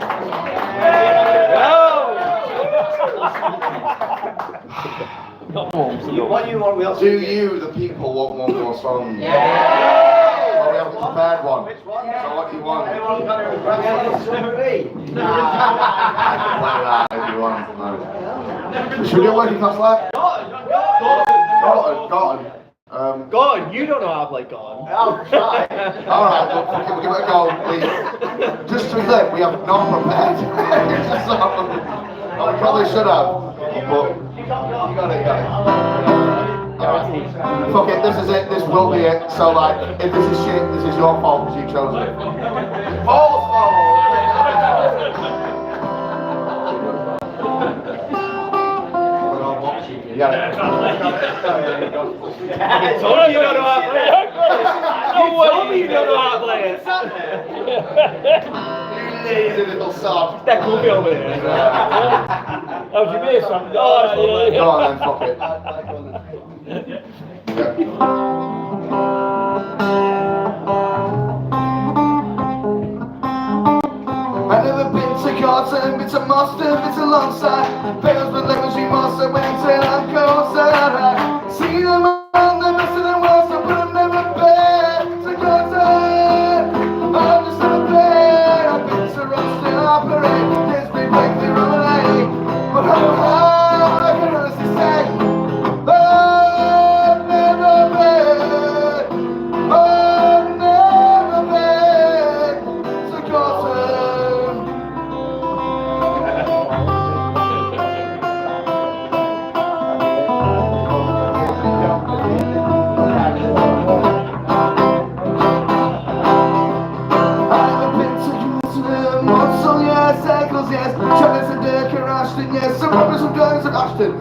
What do you want? We also
Do you, the people, want one more song? Yeah! Well, we haven't prepared one.
Which one?
So what do you want?
Everyone's got a request.
I can play that if you want. Should we do Working Class Left? Gordon.
Gordon, you don't know how to play Gordon.
I'll try.
Alright, we'll give it a go, please. Just to be clear, we have not prepared. I probably should have. But you got it. Alright. Fuck it, this is it, this will be it. So like, if this is shit, this is your fault because you chose it. Paul's fault! You got it.
I told you don't know how to play it. No way you don't know how to play it.
You lazy little sod.
That could be over there. That was your base one. Oh, yeah.
Go on then, fuck it. I've never been to Carlton, been to Moston, been to Longside. Pales with language monster, went to Lancaster. See them on the best of the world, but I've never been to Carlton. I'm just a bed, I've been to Roston, Operate, there's been breakthrough on the lane. But I can honestly say, I've never been to Carlton. I've been to Jerusalem, Mosul, yes, Eccles, yes, Chavez and Dirk, Ashton, yes, some Robbers and Jones and Ashton.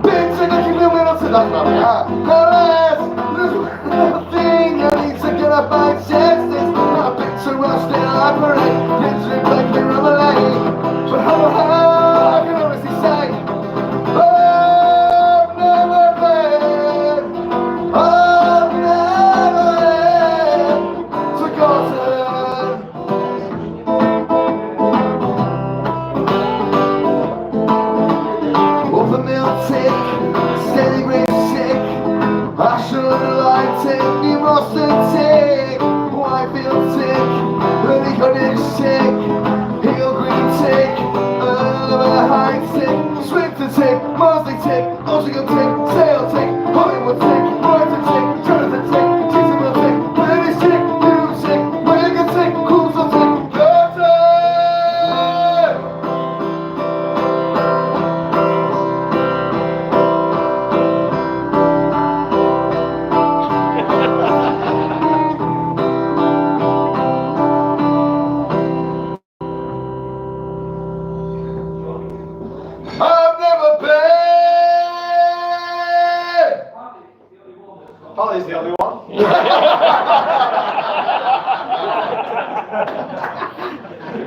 Been to the Kingdom Middleton, that's not me, no less, there's one thing I need to get up my chest. I've been to Ruston, Operate, Literally Black, the Rubber Lane. But how I can honestly say, I've never been to Carlton. Over milk tick, steady grace sick. Ashton-Under-Lyne tick, New Boston tick.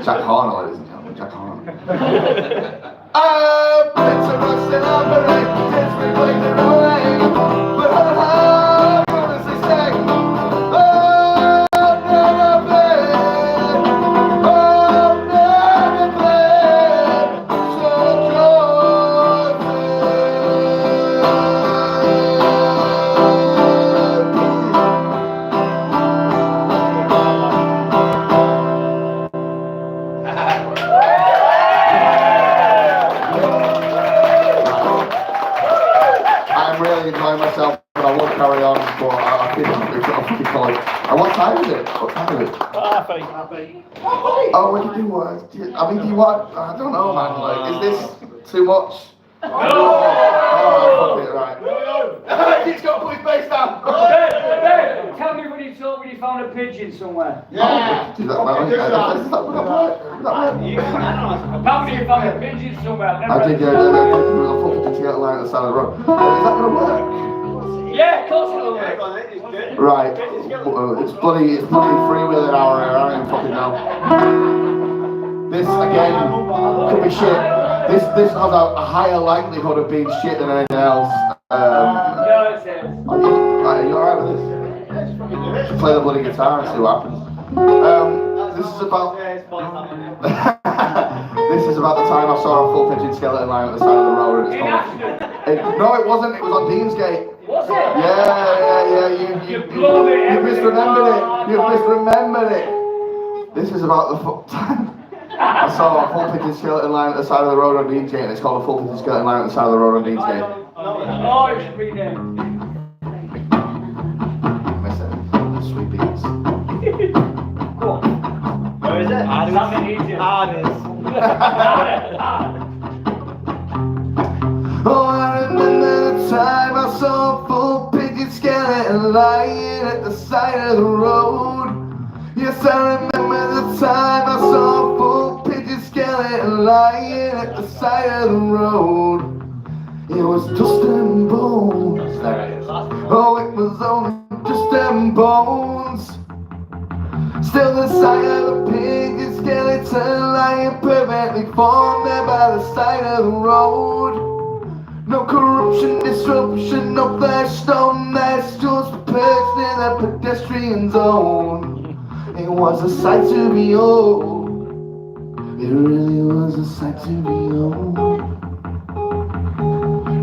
Jack Horner, ladies and gentlemen, Jack Horner. It's a rusted operator, it's me playing the away. But I'm honestly saying, I'm really enjoying myself, but I won't carry on. But I think we've got a fucking call. And what time is it? What time is it? Oh, what do you do? I mean, do you want? I don't know, man. Like, is this too much? Oh, fuck it, right. He's got to put his face down.
Tell me when you found a pigeon somewhere.
Yeah. Do that, man.
Apparently you found a pigeon somewhere.
I did, yeah. There was a fucking together line at the side of the road. Is that going to work?
Yeah, of course it'll work.
Right. It's bloody freewheeling hour here. I don't even fucking know. This again could be shit. This has a higher likelihood of being shit than anything else.
No, it is.
Are you alright with this? Just play the bloody guitar and see what happens. This is about this is about the time I saw a full pigeon skeleton lying at the side of the road. And no, it wasn't. It was on Deansgate.
Was it?
Yeah. You misremembered it. You misremembered it. This is about the time I saw a full pigeon skeleton lying at the side of the road on Deansgate, and it's called a full pigeon skeleton lying at the side of the road on Deansgate.
Oh, it should be there.
Sweet beans.
Where is it?
Something easier.
Oh, I remember the time I saw a full pigeon skeleton lying at the side of the road. Yes, I remember the time I saw a full pigeon skeleton lying at the side of the road. It was dust and bones. There it is. Oh, it was only dust and bones. Still the sight of a pigeon skeleton lying perfectly formed there by the side of the road. No corruption, disruption, no flash stone, that's just perched in the pedestrian zone. It was a sight to behold. It really was a sight to behold.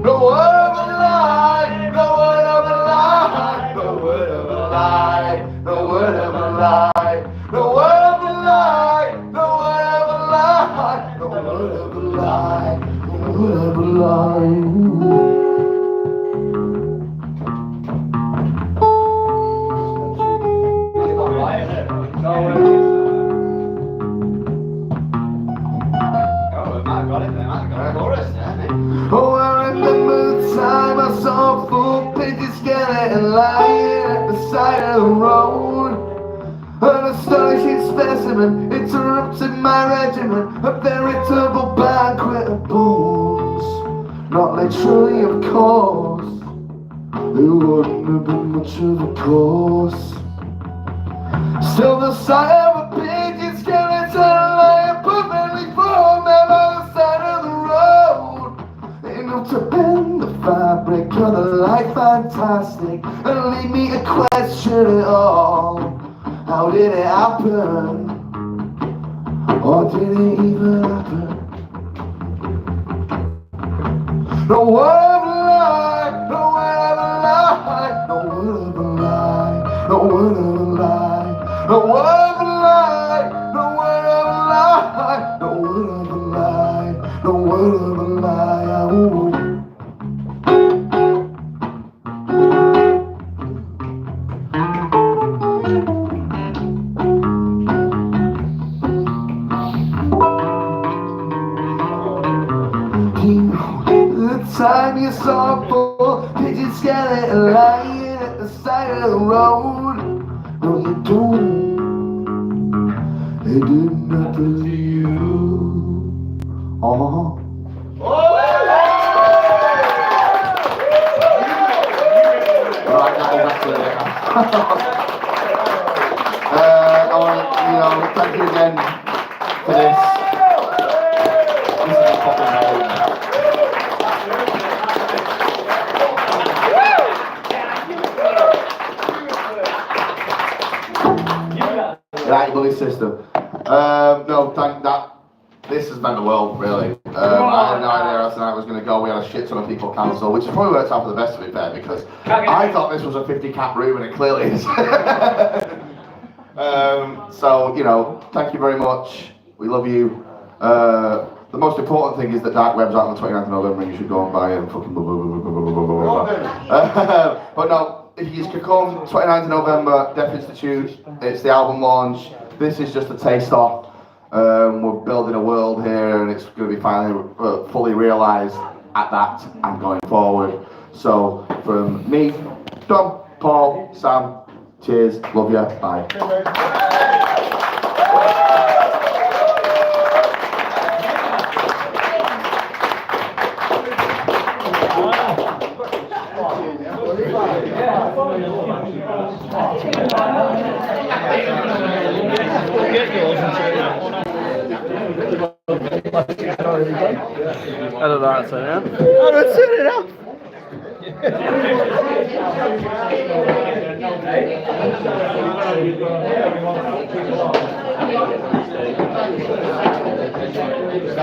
No word of a lie, no word of a lie, no word of a lie, no word of a lie, no word of a lie, no word of a lie, no word of a lie, no word of a lie. Oh, I remember the time I saw a full pigeon skeleton lying at the side of the road. An astonishing specimen interrupted my regimen, a veritable banquet of bones. Not literally, of course, there wouldn't have been much of a course. Still the sight of a pigeon skeleton lying perfectly formed there by the side of the road. Enough to bend the fabric of the life fantastic and lead me to question it all. How did it happen? Or did it even happen? No word of a lie, no word of a lie, no word of a lie, no word of a lie, no word of a lie, no word of a lie, no word of a lie, no word of a lie. Ooh. The time you saw a full pigeon skeleton lying at the side of the road. No, you don't. They did not believe you. Right, that is actually I want to, thank you again for Get out your bloody system. No, thank that. This has meant the world, really. I had no idea how tonight was going to go. We had a shit ton of people cancel, which has probably worked out for the best, to be fair, because I thought this was a 50 cap room, and it clearly is. So, you know, thank you very much. We love you. The most important thing is that Dark Web's out on the 29th of November, and you should go and buy it and fucking blah, blah, blah, blah, blah, blah, blah, blah. But no, if you can come 29th of November, Deaf Institute, it's the album launch. This is just a taste off. We're building a world here, and it's going to be finally fully realised at that and going forward. So, from me, Tom, Paul, Sam, cheers, love you, bye.
I don't know how to turn it on. I don't turn it on.